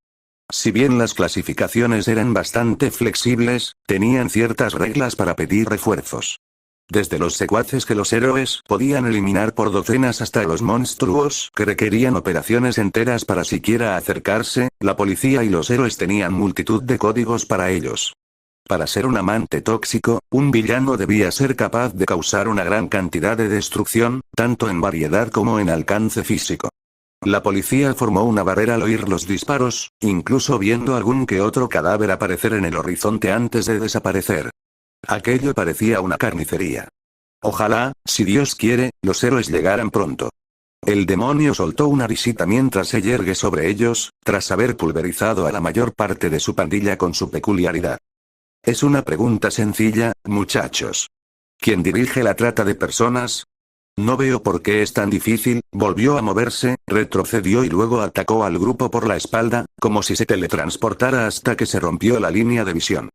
Speaker 2: Si bien las clasificaciones eran bastante flexibles, tenían ciertas reglas para pedir refuerzos. Desde los secuaces que los héroes podían eliminar por docenas hasta los monstruos que requerían operaciones enteras para siquiera acercarse, la policía y los héroes tenían multitud de códigos para ellos. Para ser un amante tóxico, un villano debía ser capaz de causar una gran cantidad de destrucción, tanto en variedad como en alcance físico. La policía formó una barrera al oír los disparos, incluso viendo algún que otro cadáver aparecer en el horizonte antes de desaparecer. Aquello parecía una carnicería. Ojalá, si Dios quiere, los héroes llegaran pronto. El demonio soltó una risita mientras se yergue sobre ellos, tras haber pulverizado a la mayor parte de su pandilla con su peculiaridad. Es una pregunta sencilla, muchachos. ¿Quién dirige la trata de personas? No veo por qué es tan difícil. Volvió a moverse, retrocedió y luego atacó al grupo por la espalda, como si se teletransportara hasta que se rompió la línea de visión.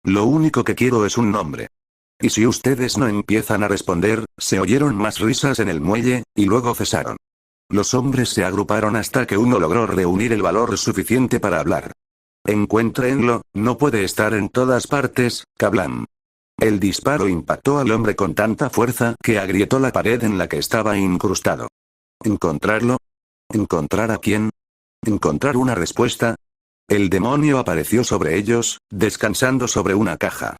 Speaker 2: Lo único que quiero es un nombre. Y si ustedes no empiezan a responder, se oyeron más risas en el muelle, y luego cesaron. Los hombres se agruparon hasta que uno logró reunir el valor suficiente para hablar. Encuéntrenlo, no puede estar en todas partes, Kablam. El disparo impactó al hombre con tanta fuerza que agrietó la pared en la que estaba incrustado. ¿Encontrarlo? ¿Encontrar a quién? ¿Encontrar una respuesta? El demonio apareció sobre ellos, descansando sobre una caja.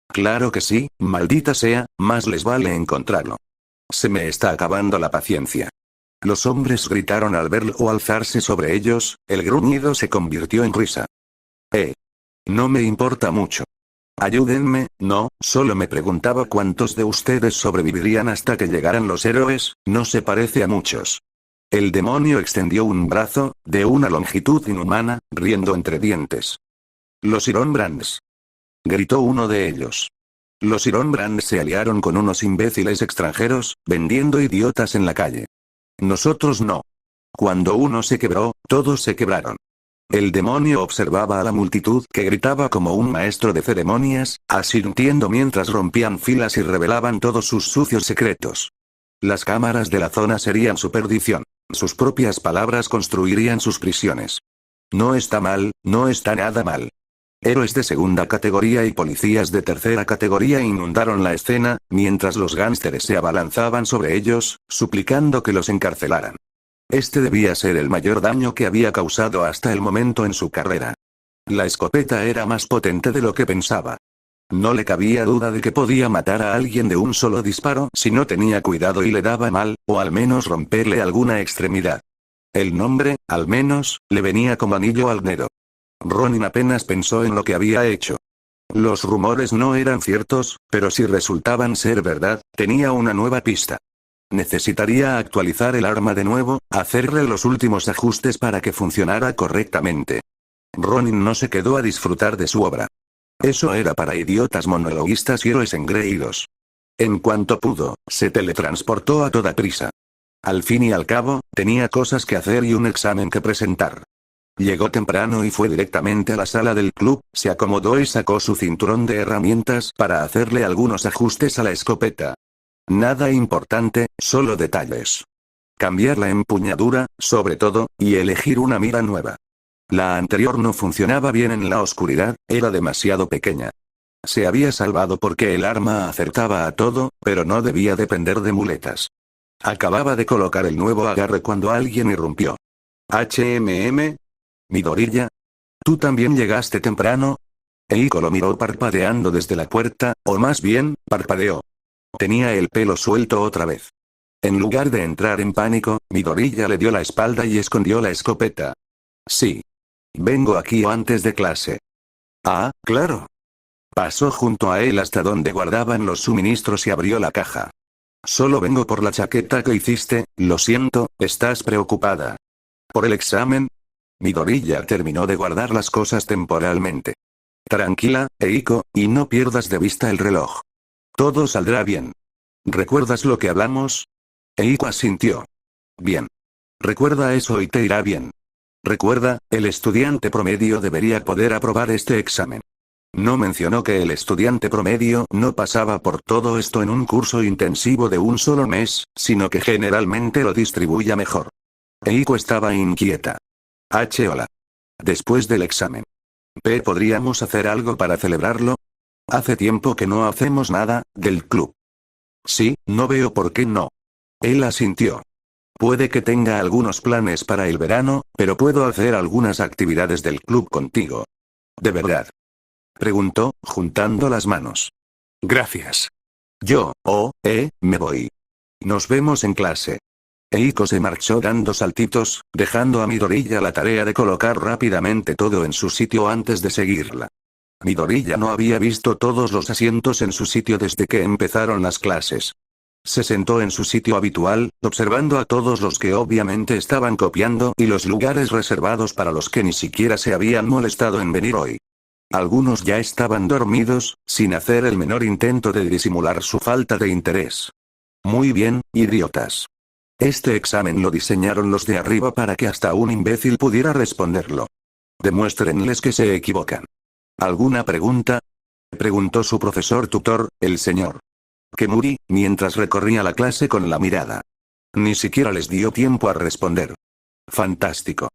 Speaker 2: Claro que sí, maldita sea, más les vale encontrarlo. Se me está acabando la paciencia. Los hombres gritaron al verlo alzarse sobre ellos, el gruñido se convirtió en risa. No me importa mucho. Ayúdenme, no, solo me preguntaba cuántos de ustedes sobrevivirían hasta que llegaran los héroes, no se parece a muchos. El demonio extendió un brazo, de una longitud inhumana, riendo entre dientes. Los Iron Brands. Gritó uno de ellos. Los Iron Brands se aliaron con unos imbéciles extranjeros, vendiendo idiotas en la calle. Nosotros no. Cuando uno se quebró, todos se quebraron. El demonio observaba a la multitud que gritaba como un maestro de ceremonias, asintiendo mientras rompían filas y revelaban todos sus sucios secretos. Las cámaras de la zona serían su perdición. Sus propias palabras construirían sus prisiones. No está mal, no está nada mal. Héroes de segunda categoría y policías de tercera categoría inundaron la escena, mientras los gánsteres se abalanzaban sobre ellos, suplicando que los encarcelaran. Este debía ser el mayor daño que había causado hasta el momento en su carrera. La escopeta era más potente de lo que pensaba. No le cabía duda de que podía matar a alguien de un solo disparo si no tenía cuidado y le daba mal, o al menos romperle alguna extremidad. El nombre, al menos, le venía como anillo al dedo. Ronin apenas pensó en lo que había hecho. Los rumores no eran ciertos, pero si resultaban ser verdad, tenía una nueva pista. Necesitaría actualizar el arma de nuevo, hacerle los últimos ajustes para que funcionara correctamente. Ronin no se quedó a disfrutar de su obra. Eso era para idiotas monologuistas y héroes engreídos. En cuanto pudo, se teletransportó a toda prisa. Al fin y al cabo, tenía cosas que hacer y un examen que presentar. Llegó temprano y fue directamente a la sala del club, se acomodó y sacó su cinturón de herramientas para hacerle algunos ajustes a la escopeta. Nada importante, solo detalles. Cambiar la empuñadura, sobre todo, y elegir una mira nueva. La anterior no funcionaba bien en la oscuridad, era demasiado pequeña. Se había salvado porque el arma acertaba a todo, pero no debía depender de muletas. Acababa de colocar el nuevo agarre cuando alguien irrumpió. Midoriya. ¿Tú también llegaste temprano? Eiko lo miró parpadeando desde la puerta, o más bien, parpadeó. Tenía el pelo suelto otra vez. En lugar de entrar en pánico, Midoriya le dio la espalda y escondió la escopeta. Sí. Vengo aquí antes de clase. Ah, claro. Pasó junto a él hasta donde guardaban los suministros y abrió la caja. Solo vengo por la chaqueta que hiciste, lo siento, ¿estás preocupada? ¿Por el examen? Midoriya terminó de guardar las cosas temporalmente. Tranquila, Eiko, y no pierdas de vista el reloj. Todo saldrá bien. ¿Recuerdas lo que hablamos? Eiko asintió. Bien. Recuerda eso y te irá bien. Recuerda, el estudiante promedio debería poder aprobar este examen. No mencionó que el estudiante promedio no pasaba por todo esto en un curso intensivo de un solo mes, sino que generalmente lo distribuía mejor. Eiko estaba inquieta. Hola. Después del examen. ¿Podríamos hacer algo para celebrarlo? Hace tiempo que no hacemos nada, del club. Sí, no veo por qué no. Él asintió. Puede que tenga algunos planes para el verano, pero puedo hacer algunas actividades del club contigo. ¿De verdad? Preguntó, juntando las manos. Gracias. Me voy. Nos vemos en clase. Eiko se marchó dando saltitos, dejando a Midoriya la tarea de colocar rápidamente todo en su sitio antes de seguirla. Midoriya no había visto todos los asientos en su sitio desde que empezaron las clases. Se sentó en su sitio habitual, observando a todos los que obviamente estaban copiando y los lugares reservados para los que ni siquiera se habían molestado en venir hoy. Algunos ya estaban dormidos, sin hacer el menor intento de disimular su falta de interés. Muy bien, idiotas. Este examen lo diseñaron los de arriba para que hasta un imbécil pudiera responderlo. Demuéstrenles que se equivocan. ¿Alguna pregunta?, preguntó su profesor tutor, el señor Kemuri, mientras recorría la clase con la mirada. Ni siquiera les dio tiempo a responder. Fantástico.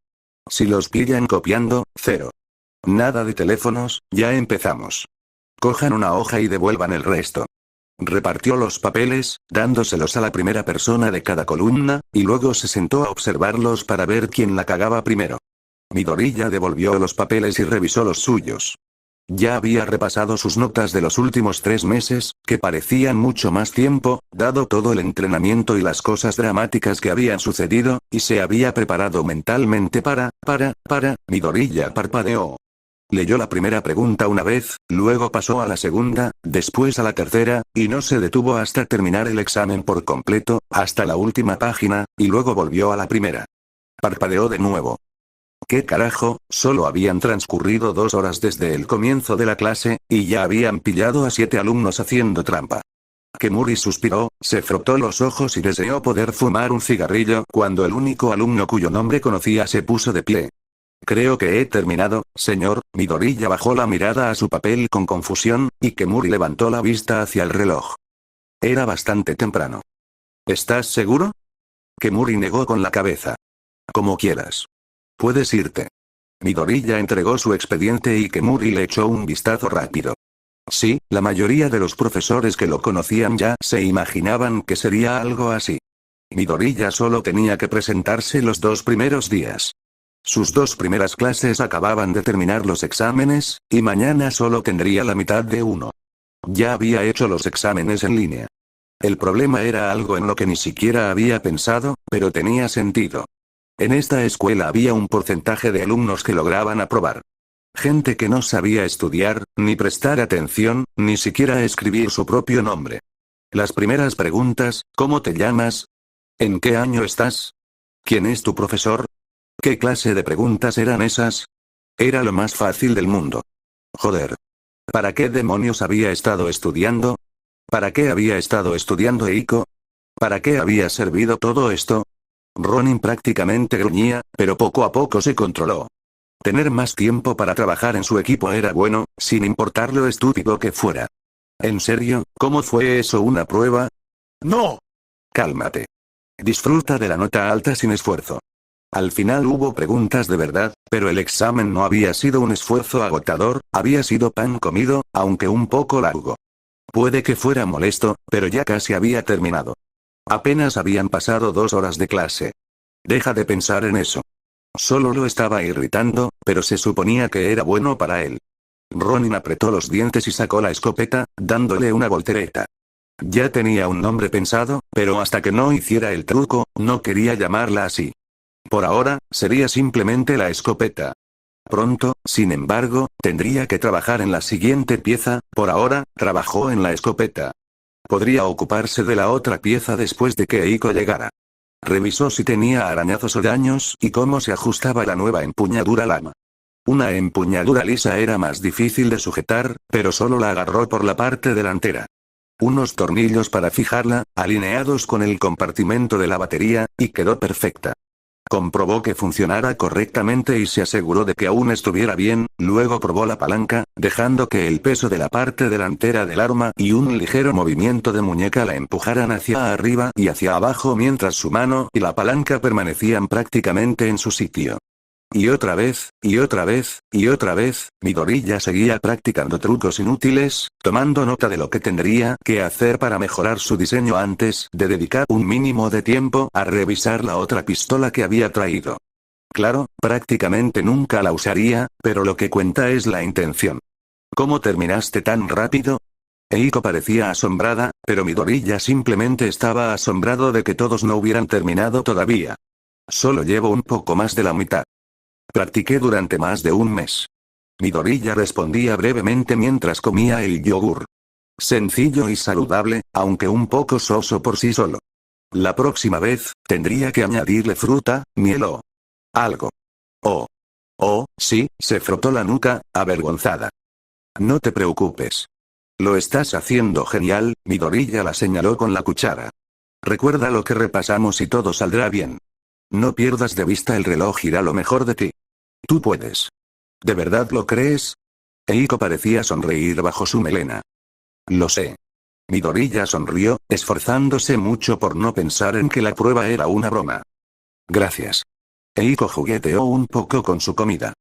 Speaker 2: Si los pillan copiando, 0. Nada de teléfonos, ya empezamos. Cojan una hoja y devuelvan el resto. Repartió los papeles, dándoselos a la primera persona de cada columna, y luego se sentó a observarlos para ver quién la cagaba primero. Midoriya devolvió los papeles y revisó los suyos. Ya había repasado sus notas de los últimos 3 meses, que parecían mucho más tiempo, dado todo el entrenamiento y las cosas dramáticas que habían sucedido, y se había preparado mentalmente para, Midoriya parpadeó. Leyó la primera pregunta una vez, luego pasó a la segunda, después a la tercera, y no se detuvo hasta terminar el examen por completo, hasta la última página, y luego volvió a la primera. Parpadeó de nuevo. ¿Qué carajo? Solo habían transcurrido 2 horas desde el comienzo de la clase, y ya habían pillado a 7 alumnos haciendo trampa. Kemuri suspiró, se frotó los ojos y deseó poder fumar un cigarrillo cuando el único alumno cuyo nombre conocía se puso de pie. Creo que he terminado, señor. Midoriya bajó la mirada a su papel con confusión, y Kemuri levantó la vista hacia el reloj. Era bastante temprano. ¿Estás seguro? Kemuri negó con la cabeza. Como quieras. Puedes irte. Midoriya entregó su expediente y Kemuri le echó un vistazo rápido. Sí, la mayoría de los profesores que lo conocían ya se imaginaban que sería algo así. Midoriya solo tenía que presentarse los 2 primeros días. Sus 2 primeras clases acababan de terminar los exámenes, y mañana solo tendría la mitad de uno. Ya había hecho los exámenes en línea. El problema era algo en lo que ni siquiera había pensado, pero tenía sentido. En esta escuela había un porcentaje de alumnos que lograban aprobar. Gente que no sabía estudiar, ni prestar atención, ni siquiera escribir su propio nombre. Las primeras preguntas: ¿cómo te llamas? ¿En qué año estás? ¿Quién es tu profesor? ¿Qué clase de preguntas eran esas? Era lo más fácil del mundo. Joder. ¿Para qué demonios había estado estudiando? ¿Para qué había estado estudiando Eiko? ¿Para qué había servido todo esto? Ronin prácticamente gruñía, pero poco a poco se controló. Tener más tiempo para trabajar en su equipo era bueno, sin importar lo estúpido que fuera. ¿En serio? ¿Cómo fue eso una prueba? ¡No! Cálmate. Disfruta de la nota alta sin esfuerzo. Al final hubo preguntas de verdad, pero el examen no había sido un esfuerzo agotador, había sido pan comido, aunque un poco largo. Puede que fuera molesto, pero ya casi había terminado. Apenas habían pasado 2 horas de clase. Deja de pensar en eso. Solo lo estaba irritando, pero se suponía que era bueno para él. Ronin apretó los dientes y sacó la escopeta, dándole una voltereta. Ya tenía un nombre pensado, pero hasta que no hiciera el truco, no quería llamarla así. Por ahora, sería simplemente la escopeta. Pronto, sin embargo, tendría que trabajar en la siguiente pieza. Por ahora, trabajó en la escopeta. Podría ocuparse de la otra pieza después de que Eiko llegara. Revisó si tenía arañazos o daños y cómo se ajustaba la nueva empuñadura Lama. Una empuñadura lisa era más difícil de sujetar, pero solo la agarró por la parte delantera. Unos tornillos para fijarla, alineados con el compartimento de la batería, y quedó perfecta. Comprobó que funcionara correctamente y se aseguró de que aún estuviera bien, luego probó la palanca, dejando que el peso de la parte delantera del arma y un ligero movimiento de muñeca la empujaran hacia arriba y hacia abajo mientras su mano y la palanca permanecían prácticamente en su sitio. Y otra vez, y otra vez, y otra vez, Midoriya seguía practicando trucos inútiles, tomando nota de lo que tendría que hacer para mejorar su diseño antes de dedicar un mínimo de tiempo a revisar la otra pistola que había traído. Claro, prácticamente nunca la usaría, pero lo que cuenta es la intención. ¿Cómo terminaste tan rápido? Eiko parecía asombrada, pero Midoriya simplemente estaba asombrado de que todos no hubieran terminado todavía. Solo llevo un poco más de la mitad. Practiqué durante más de un mes. Midoriya respondía brevemente mientras comía el yogur. Sencillo y saludable, aunque un poco soso por sí solo. La próxima vez, tendría que añadirle fruta, miel o algo. Oh, sí, se frotó la nuca, avergonzada. No te preocupes. Lo estás haciendo genial, Midoriya la señaló con la cuchara. Recuerda lo que repasamos y todo saldrá bien. No pierdas de vista el reloj irá lo mejor de ti. Tú puedes. ¿De verdad lo crees? Eiko parecía sonreír bajo su melena. Lo sé. Midoriya sonrió, esforzándose mucho por no pensar en que la prueba era una broma. Gracias. Eiko jugueteó un poco con su comida.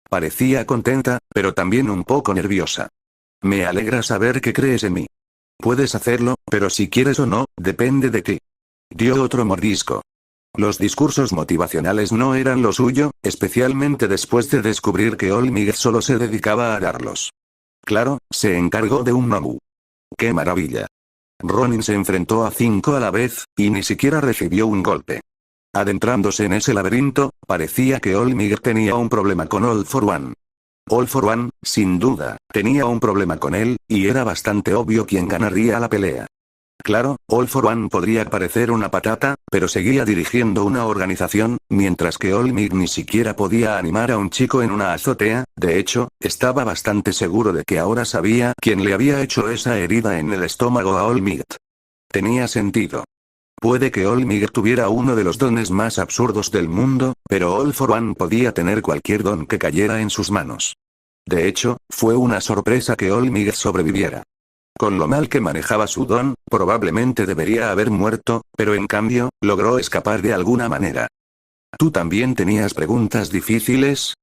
Speaker 2: Parecía contenta, pero también un poco nerviosa. Me alegra saber que crees en mí. Puedes hacerlo, pero si quieres o no, depende de ti. Dio otro mordisco. Los discursos motivacionales no eran lo suyo, especialmente después de descubrir que All Might solo se dedicaba a darlos. Claro, se encargó de un Nobu. ¡Qué maravilla! Ronin se enfrentó a 5 a la vez, y ni siquiera recibió un golpe. Adentrándose en ese laberinto, parecía que All Might tenía un problema con All for One. All for One, sin duda, tenía un problema con él, y era bastante obvio quién ganaría la pelea. Claro, All for One podría parecer una patata, pero seguía dirigiendo una organización, mientras que All Might ni siquiera podía animar a un chico en una azotea. De hecho, estaba bastante seguro de que ahora sabía quién le había hecho esa herida en el estómago a All Might. Tenía sentido. Puede que All Might tuviera uno de los dones más absurdos del mundo, pero All for One podía tener cualquier don que cayera en sus manos. De hecho, fue una sorpresa que All Might sobreviviera. Con lo mal que manejaba su don, probablemente debería haber muerto, pero en cambio, logró escapar de alguna manera. ¿Tú también tenías preguntas difíciles?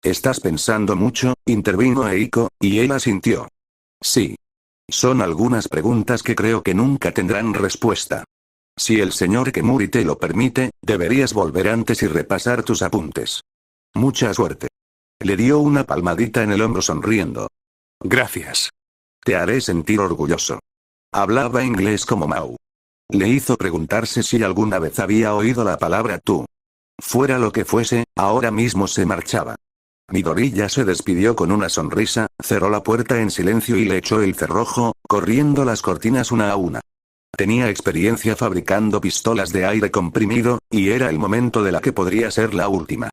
Speaker 2: Estás pensando mucho, intervino Eiko, y él asintió. Sí. Son algunas preguntas que creo que nunca tendrán respuesta. Si el señor Kemuri te lo permite, deberías volver antes y repasar tus apuntes. Mucha suerte. Le dio una palmadita en el hombro sonriendo. Gracias. Te haré sentir orgulloso. Hablaba inglés como Mau. Le hizo preguntarse si alguna vez había oído la palabra tú. Fuera lo que fuese, ahora mismo se marchaba. Midoriya se despidió con una sonrisa, cerró la puerta en silencio y le echó el cerrojo, corriendo las cortinas una a una. Tenía experiencia fabricando pistolas de aire comprimido, y era el momento de la que podría ser la última.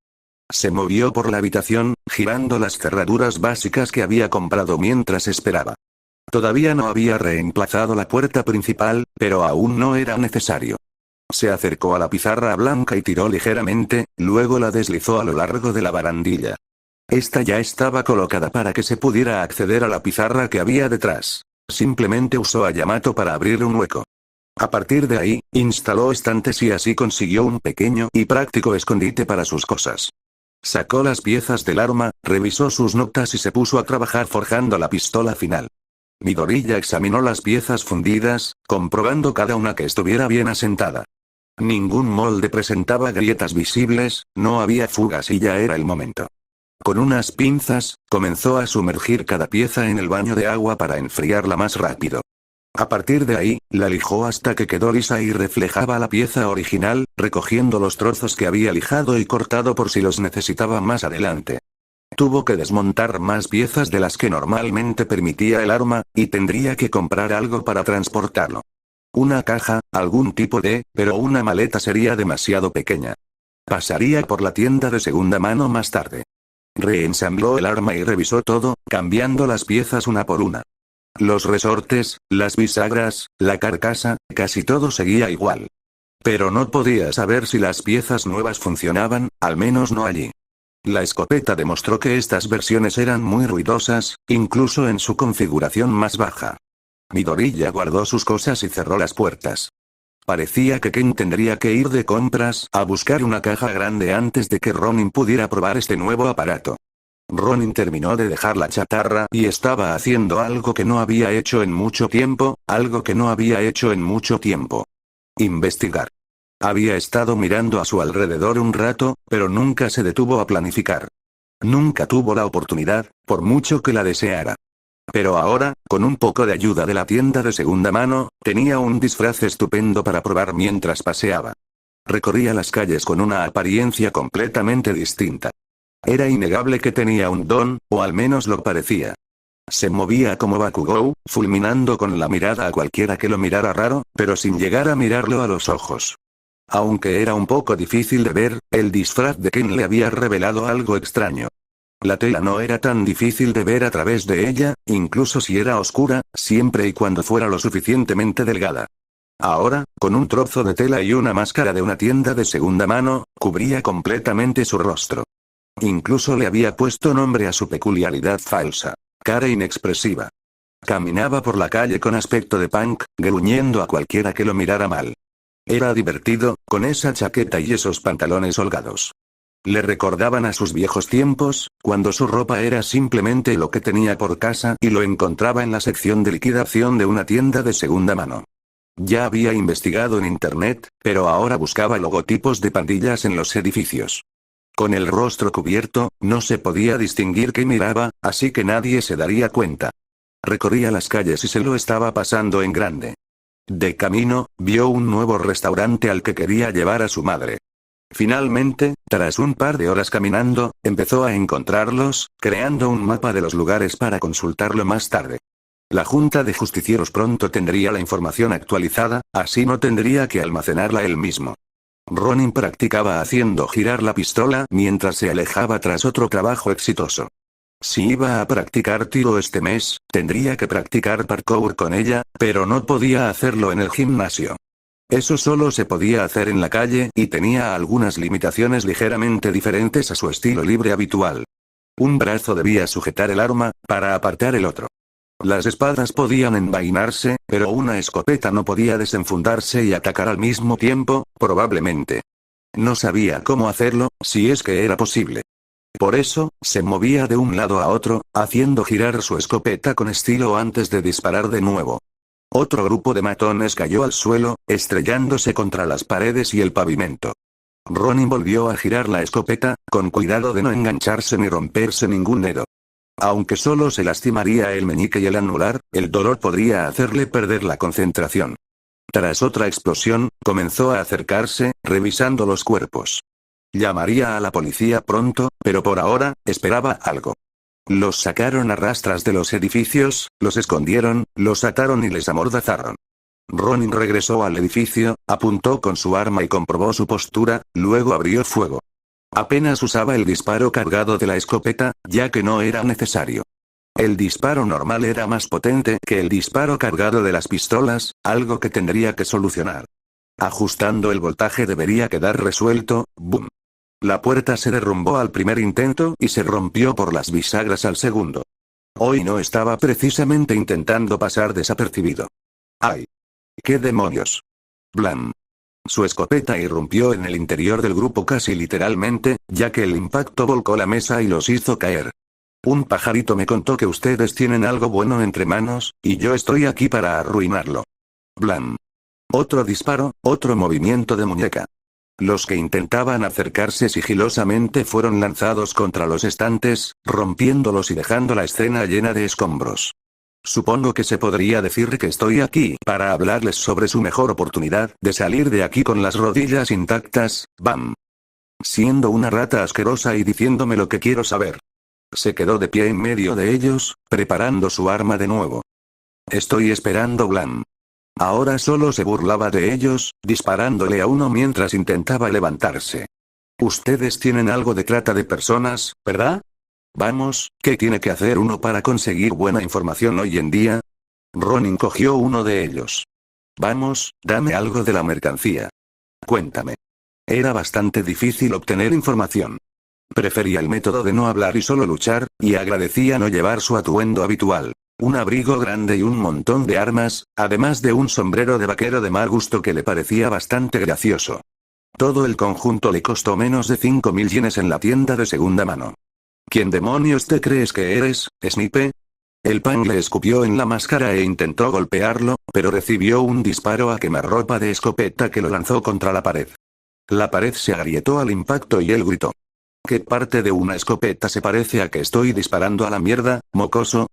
Speaker 2: Se movió por la habitación, girando las cerraduras básicas que había comprado mientras esperaba. Todavía no había reemplazado la puerta principal, pero aún no era necesario. Se acercó a la pizarra blanca y tiró ligeramente, luego la deslizó a lo largo de la barandilla. Esta ya estaba colocada para que se pudiera acceder a la pizarra que había detrás. Simplemente usó a Yamato para abrir un hueco. A partir de ahí, instaló estantes y así consiguió un pequeño y práctico escondite para sus cosas. Sacó las piezas del arma, revisó sus notas y se puso a trabajar forjando la pistola final. Midoriya examinó las piezas fundidas, comprobando cada una que estuviera bien asentada. Ningún molde presentaba grietas visibles, no había fugas y ya era el momento. Con unas pinzas, comenzó a sumergir cada pieza en el baño de agua para enfriarla más rápido. A partir de ahí, la lijó hasta que quedó lisa y reflejaba la pieza original, recogiendo los trozos que había lijado y cortado por si los necesitaba más adelante. Tuvo que desmontar más piezas de las que normalmente permitía el arma, y tendría que comprar algo para transportarlo. Una caja, algún tipo pero una maleta sería demasiado pequeña. Pasaría por la tienda de segunda mano más tarde. Reensambló el arma y revisó todo, cambiando las piezas una por una. Los resortes, las bisagras, la carcasa, casi todo seguía igual. Pero no podía saber si las piezas nuevas funcionaban, al menos no allí. La escopeta demostró que estas versiones eran muy ruidosas, incluso en su configuración más baja. Midoriya guardó sus cosas y cerró las puertas. Parecía que Ken tendría que ir de compras a buscar una caja grande antes de que Ronin pudiera probar este nuevo aparato. Ronin terminó de dejar la chatarra y estaba haciendo algo que no había hecho en mucho tiempo, Investigar. Había estado mirando a su alrededor un rato, pero nunca se detuvo a planificar. Nunca tuvo la oportunidad, por mucho que la deseara. Pero ahora, con un poco de ayuda de la tienda de segunda mano, tenía un disfraz estupendo para probar mientras paseaba. Recorría las calles con una apariencia completamente distinta. Era innegable que tenía un don, o al menos lo parecía. Se movía como Bakugou, fulminando con la mirada a cualquiera que lo mirara raro, pero sin llegar a mirarlo a los ojos. Aunque era un poco difícil de ver, el disfraz de Ken le había revelado algo extraño. La tela no era tan difícil de ver a través de ella, incluso si era oscura, siempre y cuando fuera lo suficientemente delgada. Ahora, con un trozo de tela y una máscara de una tienda de segunda mano, cubría completamente su rostro. Incluso le había puesto nombre a su peculiaridad falsa. Cara inexpresiva. Caminaba por la calle con aspecto de punk, gruñendo a cualquiera que lo mirara mal. Era divertido, con esa chaqueta y esos pantalones holgados. Le recordaban a sus viejos tiempos, cuando su ropa era simplemente lo que tenía por casa y lo encontraba en la sección de liquidación de una tienda de segunda mano. Ya había investigado en internet, pero ahora buscaba logotipos de pandillas en los edificios. Con el rostro cubierto, no se podía distinguir qué miraba, así que nadie se daría cuenta. Recorría las calles y se lo estaba pasando en grande. De camino, vio un nuevo restaurante al que quería llevar a su madre. Finalmente, tras un par de horas caminando, empezó a encontrarlos, creando un mapa de los lugares para consultarlo más tarde. La Junta de Justicieros pronto tendría la información actualizada, así no tendría que almacenarla él mismo. Ronin practicaba haciendo girar la pistola mientras se alejaba tras otro trabajo exitoso. Si iba a practicar tiro este mes, tendría que practicar parkour con ella, pero no podía hacerlo en el gimnasio. Eso solo se podía hacer en la calle y tenía algunas limitaciones ligeramente diferentes a su estilo libre habitual. Un brazo debía sujetar el arma, para apartar el otro. Las espadas podían envainarse, pero una escopeta no podía desenfundarse y atacar al mismo tiempo, probablemente. No sabía cómo hacerlo, si es que era posible. Por eso, se movía de un lado a otro, haciendo girar su escopeta con estilo antes de disparar de nuevo. Otro grupo de matones cayó al suelo, estrellándose contra las paredes y el pavimento. Ronin volvió a girar la escopeta, con cuidado de no engancharse ni romperse ningún dedo. Aunque solo se lastimaría el meñique y el anular, el dolor podría hacerle perder la concentración. Tras otra explosión, comenzó a acercarse, revisando los cuerpos. Llamaría a la policía pronto, pero por ahora, esperaba algo. Los sacaron a rastras de los edificios, los escondieron, los ataron y les amordazaron. Ronin regresó al edificio, apuntó con su arma y comprobó su postura, luego abrió fuego. Apenas usaba el disparo cargado de la escopeta, ya que no era necesario. El disparo normal era más potente que el disparo cargado de las pistolas, algo que tendría que solucionar. Ajustando el voltaje debería quedar resuelto, ¡boom! La puerta se derrumbó al primer intento y se rompió por las bisagras al segundo. Hoy no estaba precisamente intentando pasar desapercibido. ¡Ay! ¡Qué demonios! Blam. Su escopeta irrumpió en el interior del grupo casi literalmente, ya que el impacto volcó la mesa y los hizo caer. Un pajarito me contó que ustedes tienen algo bueno entre manos, y yo estoy aquí para arruinarlo. Blam. Otro disparo, otro movimiento de muñeca. Los que intentaban acercarse sigilosamente fueron lanzados contra los estantes, rompiéndolos y dejando la escena llena de escombros. Supongo que se podría decir que estoy aquí para hablarles sobre su mejor oportunidad de salir de aquí con las rodillas intactas, ¡bam! Siendo una rata asquerosa y diciéndome lo que quiero saber. Se quedó de pie en medio de ellos, preparando su arma de nuevo. Estoy esperando, blam. Ahora solo se burlaba de ellos, disparándole a uno mientras intentaba levantarse. Ustedes tienen algo de trata de personas, ¿verdad? Vamos, ¿qué tiene que hacer uno para conseguir buena información hoy en día? Ronin cogió uno de ellos. Vamos, dame algo de la mercancía. Cuéntame. Era bastante difícil obtener información. Prefería el método de no hablar y solo luchar, y agradecía no llevar su atuendo habitual. Un abrigo grande y un montón de armas, además de un sombrero de vaquero de mal gusto que le parecía bastante gracioso. Todo el conjunto le costó menos de 5.000 yenes en la tienda de segunda mano. ¿Quién demonios te crees que eres, Snipe? El pan le escupió en la máscara e intentó golpearlo, pero recibió un disparo a quemarropa de escopeta que lo lanzó contra la pared. La pared se agrietó al impacto y él gritó. ¿Qué parte de una escopeta se parece a que estoy disparando a la mierda, mocoso?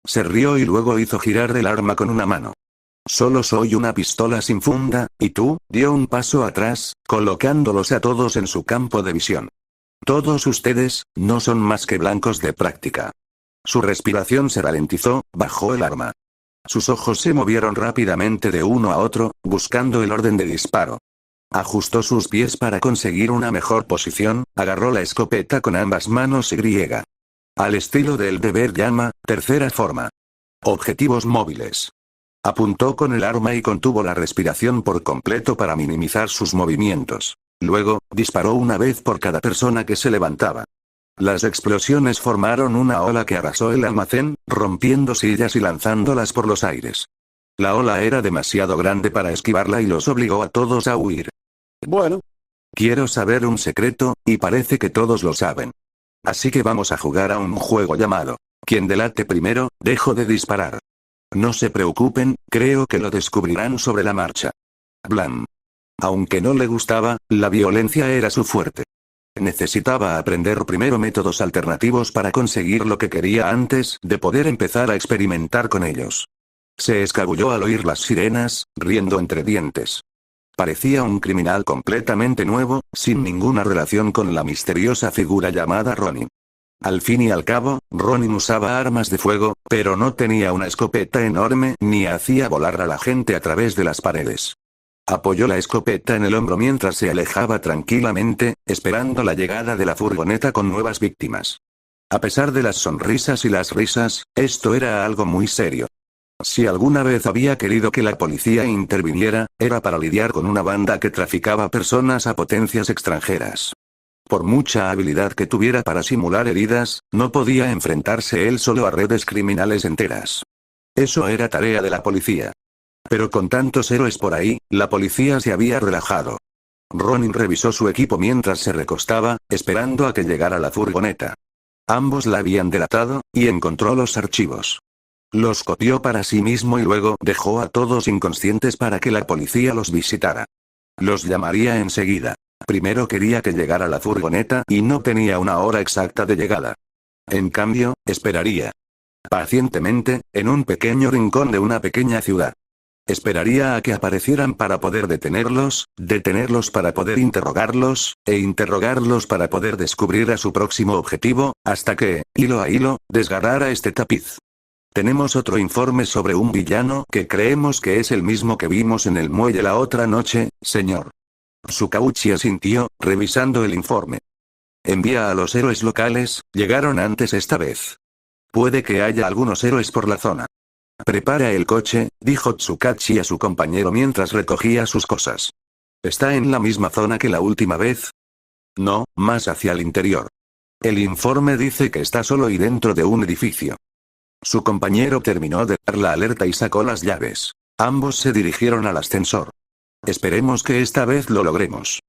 Speaker 2: Se rió y luego hizo girar el arma con una mano. Solo soy una pistola sin funda, y tú, dio un paso atrás, colocándolos a todos en su campo de visión. Todos ustedes, no son más que blancos de práctica. Su respiración se ralentizó, bajó el arma. Sus ojos se movieron rápidamente de uno a otro, buscando el orden de disparo. Ajustó sus pies para conseguir una mejor posición, agarró la escopeta con ambas manos y griega. Al estilo del deber llama, tercera forma. Objetivos móviles. Apuntó con el arma y contuvo la respiración por completo para minimizar sus movimientos. Luego, disparó una vez por cada persona que se levantaba. Las explosiones formaron una ola que arrasó el almacén, rompiendo sillas y lanzándolas por los aires. La ola era demasiado grande para esquivarla y los obligó a todos a huir. Bueno. Quiero saber un secreto, y parece que todos lo saben. Así que vamos a jugar a un juego llamado, quien delate primero, dejo de disparar. No se preocupen, creo que lo descubrirán sobre la marcha. Blam. Aunque no le gustaba, la violencia era su fuerte. Necesitaba aprender primero métodos alternativos para conseguir lo que quería antes de poder empezar a experimentar con ellos. Se escabulló al oír las sirenas, riendo entre dientes. Parecía un criminal completamente nuevo, sin ninguna relación con la misteriosa figura llamada Ronin. Al fin y al cabo, Ronin usaba armas de fuego, pero no tenía una escopeta enorme ni hacía volar a la gente a través de las paredes. Apoyó la escopeta en el hombro mientras se alejaba tranquilamente, esperando la llegada de la furgoneta con nuevas víctimas. A pesar de las sonrisas y las risas, esto era algo muy serio. Si alguna vez había querido que la policía interviniera, era para lidiar con una banda que traficaba personas a potencias extranjeras. Por mucha habilidad que tuviera para simular heridas, no podía enfrentarse él solo a redes criminales enteras. Eso era tarea de la policía. Pero con tantos héroes por ahí, la policía se había relajado. Ronin revisó su equipo mientras se recostaba, esperando a que llegara la furgoneta. Ambos la habían delatado, y encontró los archivos. Los copió para sí mismo y luego dejó a todos inconscientes para que la policía los visitara. Los llamaría enseguida. Primero quería que llegara la furgoneta y no tenía una hora exacta de llegada. En cambio, esperaría. Pacientemente, en un pequeño rincón de una pequeña ciudad. Esperaría a que aparecieran para poder detenerlos para poder interrogarlos, e interrogarlos para poder descubrir a su próximo objetivo, hasta que, hilo a hilo, desgarrara este tapiz. Tenemos otro informe sobre un villano que creemos que es el mismo que vimos en el muelle la otra noche, señor. Tsukauchi asintió, revisando el informe. Envía a los héroes locales, llegaron antes esta vez. Puede que haya algunos héroes por la zona. Prepara el coche, dijo Tsukachi a su compañero mientras recogía sus cosas. ¿Está en la misma zona que la última vez? No, más hacia el interior. El informe dice que está solo y dentro de un edificio. Su compañero terminó de dar la alerta y sacó las llaves. Ambos se dirigieron al ascensor. Esperemos que esta vez lo logremos.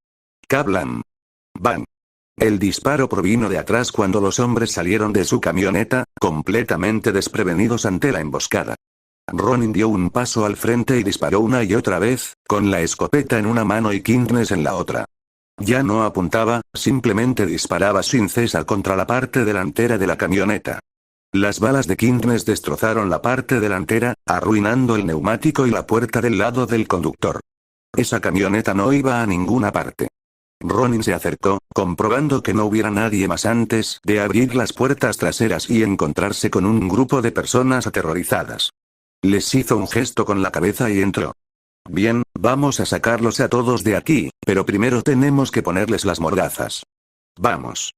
Speaker 2: Kablam. Bang. El disparo provino de atrás cuando los hombres salieron de su camioneta, completamente desprevenidos ante la emboscada. Ronin dio un paso al frente y disparó una y otra vez, con la escopeta en una mano y Kindness en la otra. Ya no apuntaba, simplemente disparaba sin cesar contra la parte delantera de la camioneta. Las balas de Kindness destrozaron la parte delantera, arruinando el neumático y la puerta del lado del conductor. Esa camioneta no iba a ninguna parte. Ronin se acercó, comprobando que no hubiera nadie más antes de abrir las puertas traseras y encontrarse con un grupo de personas aterrorizadas. Les hizo un gesto con la cabeza y entró. Bien, vamos a sacarlos a todos de aquí, pero primero tenemos que ponerles las mordazas. Vamos.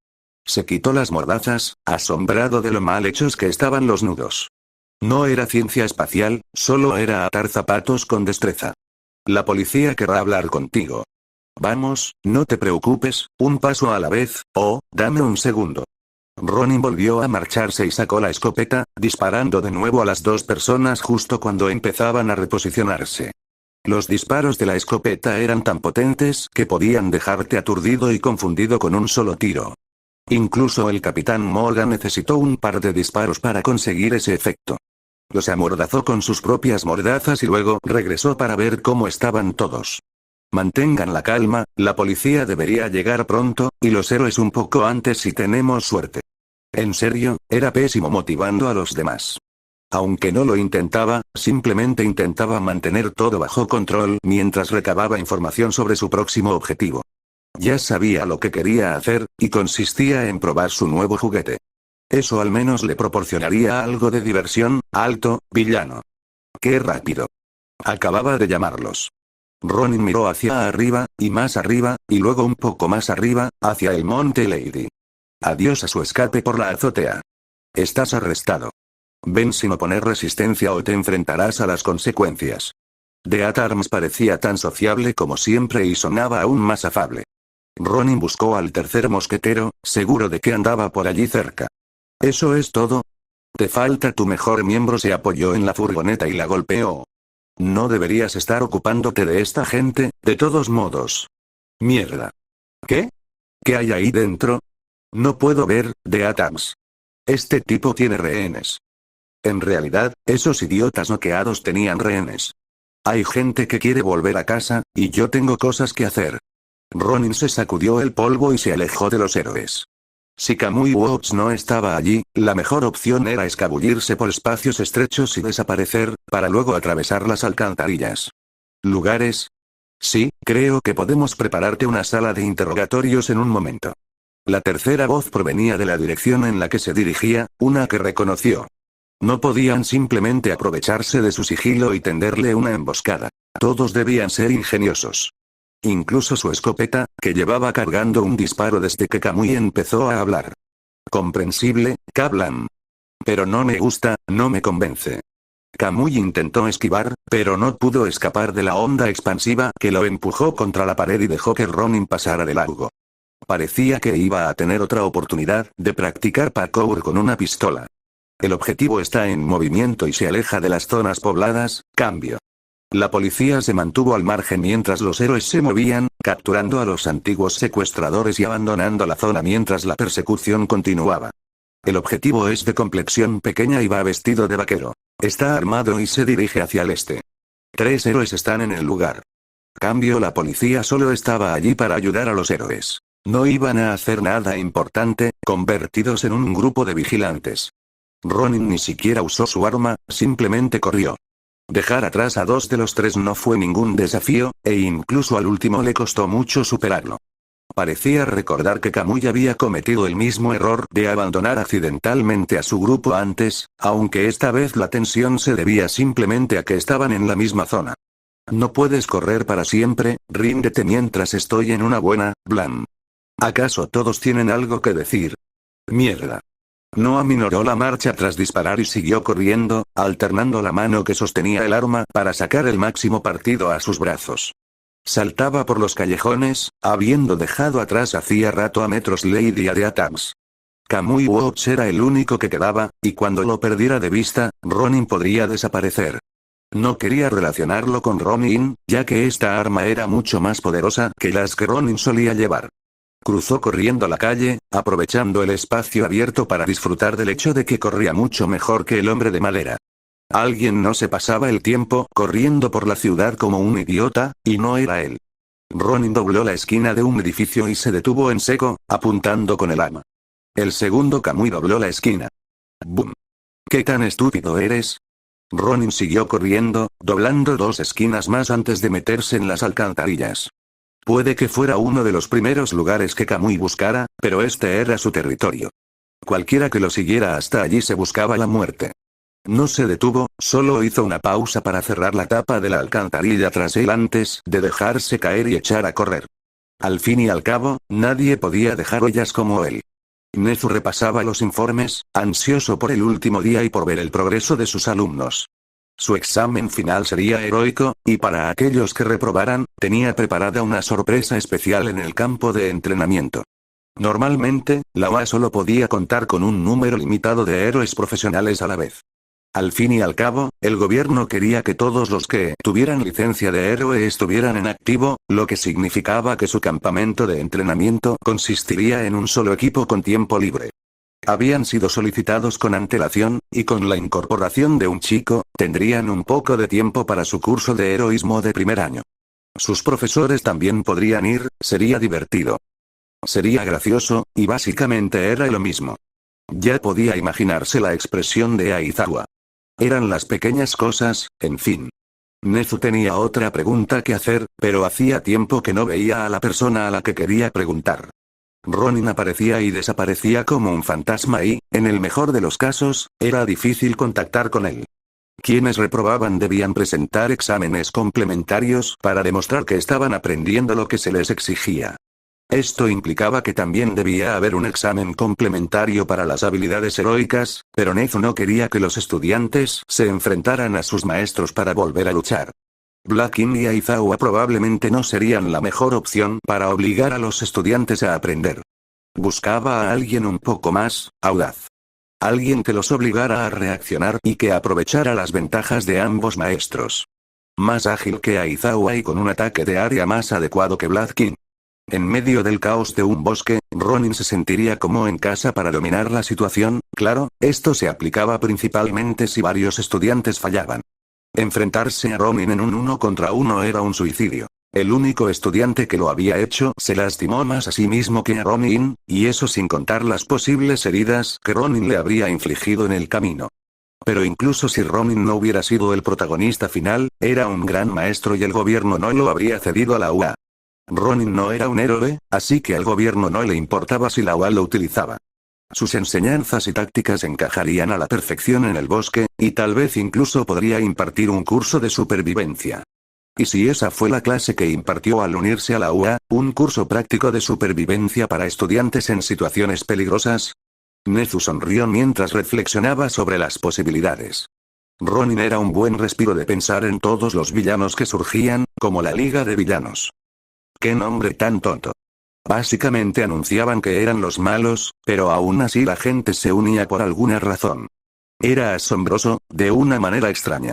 Speaker 2: Se quitó las mordazas, asombrado de lo mal hechos que estaban los nudos. No era ciencia espacial, solo era atar zapatos con destreza. La policía querrá hablar contigo. Vamos, no te preocupes, un paso a la vez, dame un segundo. Ronin volvió a marcharse y sacó la escopeta, disparando de nuevo a las dos personas justo cuando empezaban a reposicionarse. Los disparos de la escopeta eran tan potentes que podían dejarte aturdido y confundido con un solo tiro. Incluso el capitán Morgan necesitó un par de disparos para conseguir ese efecto. Los amordazó con sus propias mordazas y luego regresó para ver cómo estaban todos. Mantengan la calma, la policía debería llegar pronto, y los héroes un poco antes si tenemos suerte. En serio, era pésimo motivando a los demás. Aunque no lo intentaba, simplemente intentaba mantener todo bajo control mientras recababa información sobre su próximo objetivo. Ya sabía lo que quería hacer, y consistía en probar su nuevo juguete. Eso al menos le proporcionaría algo de diversión. Alto, villano. ¡Qué rápido! Acababa de llamarlos. Ronin miró hacia arriba, y luego un poco más arriba, hacia el monte Lady. Adiós a su escape por la azotea. Estás arrestado. Ven sin oponer resistencia o te enfrentarás a las consecuencias. Death Arms parecía tan sociable como siempre y sonaba aún más afable. Ronin buscó al tercer mosquetero, seguro de que andaba por allí cerca. ¿Eso es todo? Te falta tu mejor miembro. Se apoyó en la furgoneta y la golpeó. No deberías estar ocupándote de esta gente, de todos modos. Mierda. ¿Qué? ¿Qué hay ahí dentro? No puedo ver, Death Arms. Este tipo tiene rehenes. En realidad, esos idiotas noqueados tenían rehenes. Hay gente que quiere volver a casa, y yo tengo cosas que hacer. Ronin se sacudió el polvo y se alejó de los héroes. Si Kamui Watts no estaba allí, la mejor opción era escabullirse por espacios estrechos y desaparecer, para luego atravesar las alcantarillas. ¿Lugares? Sí, creo que podemos prepararte una sala de interrogatorios en un momento. La tercera voz provenía de la dirección en la que se dirigía, una que reconoció. No podían simplemente aprovecharse de su sigilo y tenderle una emboscada. Todos debían ser ingeniosos. Incluso su escopeta, que llevaba cargando un disparo desde que Kamui empezó a hablar. Comprensible, Kaplan. Pero no me gusta, no me convence. Kamui intentó esquivar, pero no pudo escapar de la onda expansiva que lo empujó contra la pared y dejó que Ronin pasara de largo. Parecía que iba a tener otra oportunidad de practicar parkour con una pistola. El objetivo está en movimiento y se aleja de las zonas pobladas. Cambio. La policía se mantuvo al margen mientras los héroes se movían, capturando a los antiguos secuestradores y abandonando la zona mientras la persecución continuaba. El objetivo es de complexión pequeña y va vestido de vaquero. Está armado y se dirige hacia el este. 3 héroes están en el lugar. Cambio, la policía solo estaba allí para ayudar a los héroes. No iban a hacer nada importante, convertidos en un grupo de vigilantes. Ronin ni siquiera usó su arma, simplemente corrió. Dejar atrás a 2 de los 3 no fue ningún desafío, e incluso al último le costó mucho superarlo. Parecía recordar que Kamui había cometido el mismo error de abandonar accidentalmente a su grupo antes, aunque esta vez la tensión se debía simplemente a que estaban en la misma zona. No puedes correr para siempre, ríndete mientras estoy en una buena, Blam. ¿Acaso todos tienen algo que decir? Mierda. No aminoró la marcha tras disparar y siguió corriendo, alternando la mano que sostenía el arma para sacar el máximo partido a sus brazos. Saltaba por los callejones, habiendo dejado atrás hacía rato a Metros Lady y a Death Arms. Kamui Watts era el único que quedaba, y cuando lo perdiera de vista, Ronin podría desaparecer. No quería relacionarlo con Ronin, ya que esta arma era mucho más poderosa que las que Ronin solía llevar. Cruzó corriendo la calle, aprovechando el espacio abierto para disfrutar del hecho de que corría mucho mejor que el hombre de madera. Alguien no se pasaba el tiempo corriendo por la ciudad como un idiota, y no era él. Ronin dobló la esquina de un edificio y se detuvo en seco, apuntando con el arma. El segundo Kamui dobló la esquina. ¡Bum! ¿Qué tan estúpido eres? Ronin siguió corriendo, doblando 2 esquinas más antes de meterse en las alcantarillas. Puede que fuera uno de los primeros lugares que Kamui buscara, pero este era su territorio. Cualquiera que lo siguiera hasta allí se buscaba la muerte. No se detuvo, solo hizo una pausa para cerrar la tapa de la alcantarilla tras él antes de dejarse caer y echar a correr. Al fin y al cabo, nadie podía dejar huellas como él. Nezu repasaba los informes, ansioso por el último día y por ver el progreso de sus alumnos. Su examen final sería heroico, y para aquellos que reprobaran, tenía preparada una sorpresa especial en el campo de entrenamiento. Normalmente, la UA solo podía contar con un número limitado de héroes profesionales a la vez. Al fin y al cabo, el gobierno quería que todos los que tuvieran licencia de héroe estuvieran en activo, lo que significaba que su campamento de entrenamiento consistiría en un solo equipo con tiempo libre. Habían sido solicitados con antelación, y con la incorporación de un chico, tendrían un poco de tiempo para su curso de heroísmo de primer año. Sus profesores también podrían ir, sería divertido. Sería gracioso, y básicamente era lo mismo. Ya podía imaginarse la expresión de Aizawa. Eran las pequeñas cosas, en fin. Nezu tenía otra pregunta que hacer, pero hacía tiempo que no veía a la persona a la que quería preguntar. Ronin aparecía y desaparecía como un fantasma y, en el mejor de los casos, era difícil contactar con él. Quienes reprobaban debían presentar exámenes complementarios para demostrar que estaban aprendiendo lo que se les exigía. Esto implicaba que también debía haber un examen complementario para las habilidades heroicas, pero Nezu no quería que los estudiantes se enfrentaran a sus maestros para volver a luchar. Blackin y Aizawa probablemente no serían la mejor opción para obligar a los estudiantes a aprender. Buscaba a alguien un poco más audaz. Alguien que los obligara a reaccionar y que aprovechara las ventajas de ambos maestros. Más ágil que Aizawa y con un ataque de área más adecuado que Blackin. En medio del caos de un bosque, Ronin se sentiría como en casa para dominar la situación, claro, esto se aplicaba principalmente si varios estudiantes fallaban. Enfrentarse a Ronin en un 1 contra 1 era un suicidio. El único estudiante que lo había hecho se lastimó más a sí mismo que a Ronin, y eso sin contar las posibles heridas que Ronin le habría infligido en el camino. Pero incluso si Ronin no hubiera sido el protagonista final, era un gran maestro y el gobierno no lo habría cedido a la UA. Ronin no era un héroe, así que al gobierno no le importaba si la UA lo utilizaba. Sus enseñanzas y tácticas encajarían a la perfección en el bosque, y tal vez incluso podría impartir un curso de supervivencia. Y si esa fue la clase que impartió al unirse a la UA, un curso práctico de supervivencia para estudiantes en situaciones peligrosas. Nezu sonrió mientras reflexionaba sobre las posibilidades. Ronin era un buen respiro de pensar en todos los villanos que surgían, como la Liga de Villanos. ¡Qué nombre tan tonto! Básicamente anunciaban que eran los malos, pero aún así la gente se unía por alguna razón. Era asombroso, de una manera extraña.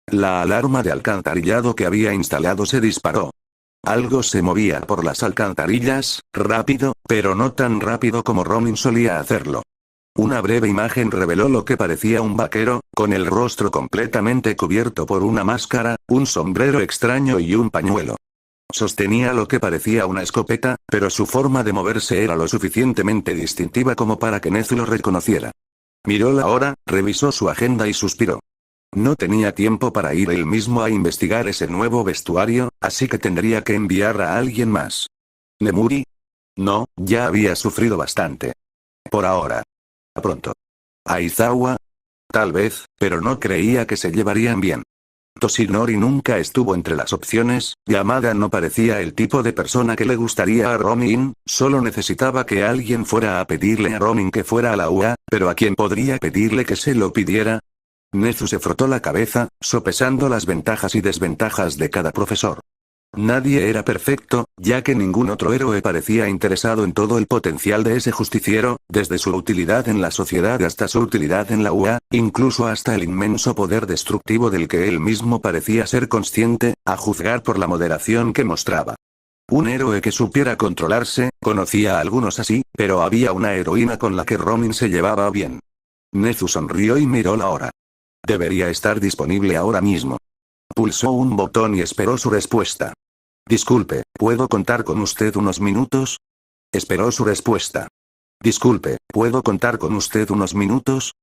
Speaker 2: La alarma de alcantarillado que había instalado se disparó. Algo se movía por las alcantarillas, rápido, pero no tan rápido como Ronin solía hacerlo. Una breve imagen reveló lo que parecía un vaquero, con el rostro completamente cubierto por una máscara, un sombrero extraño y un pañuelo. Sostenía lo que parecía una escopeta, pero su forma de moverse era lo suficientemente distintiva como para que Nezu lo reconociera. Miró la hora, revisó su agenda y suspiró. No tenía tiempo para ir él mismo a investigar ese nuevo vestuario, así que tendría que enviar a alguien más. ¿Lemuri? No, ya había sufrido bastante. Por ahora. Pronto. ¿Aizawa? Tal vez, pero no creía que se llevarían bien. Toshinori nunca estuvo entre las opciones, Yamada no parecía el tipo de persona que le gustaría a Ronin, solo necesitaba que alguien fuera a pedirle a Ronin que fuera a la UA, pero ¿a quién podría pedirle que se lo pidiera? Nezu se frotó la cabeza, sopesando las ventajas y desventajas de cada profesor. Nadie era perfecto, ya que ningún otro héroe parecía interesado en todo el potencial de ese justiciero, desde su utilidad en la sociedad hasta su utilidad en la UA, incluso hasta el inmenso poder destructivo del que él mismo parecía ser consciente, a juzgar por la moderación que mostraba. Un héroe que supiera controlarse, conocía a algunos así, pero había una heroína con la que Ronin se llevaba bien. Nezu sonrió y miró la hora. Debería estar disponible ahora mismo. Pulsó un botón y esperó su respuesta. Disculpe, ¿puedo contar con usted unos minutos? Esperó su respuesta. Disculpe, ¿puedo contar con usted unos minutos?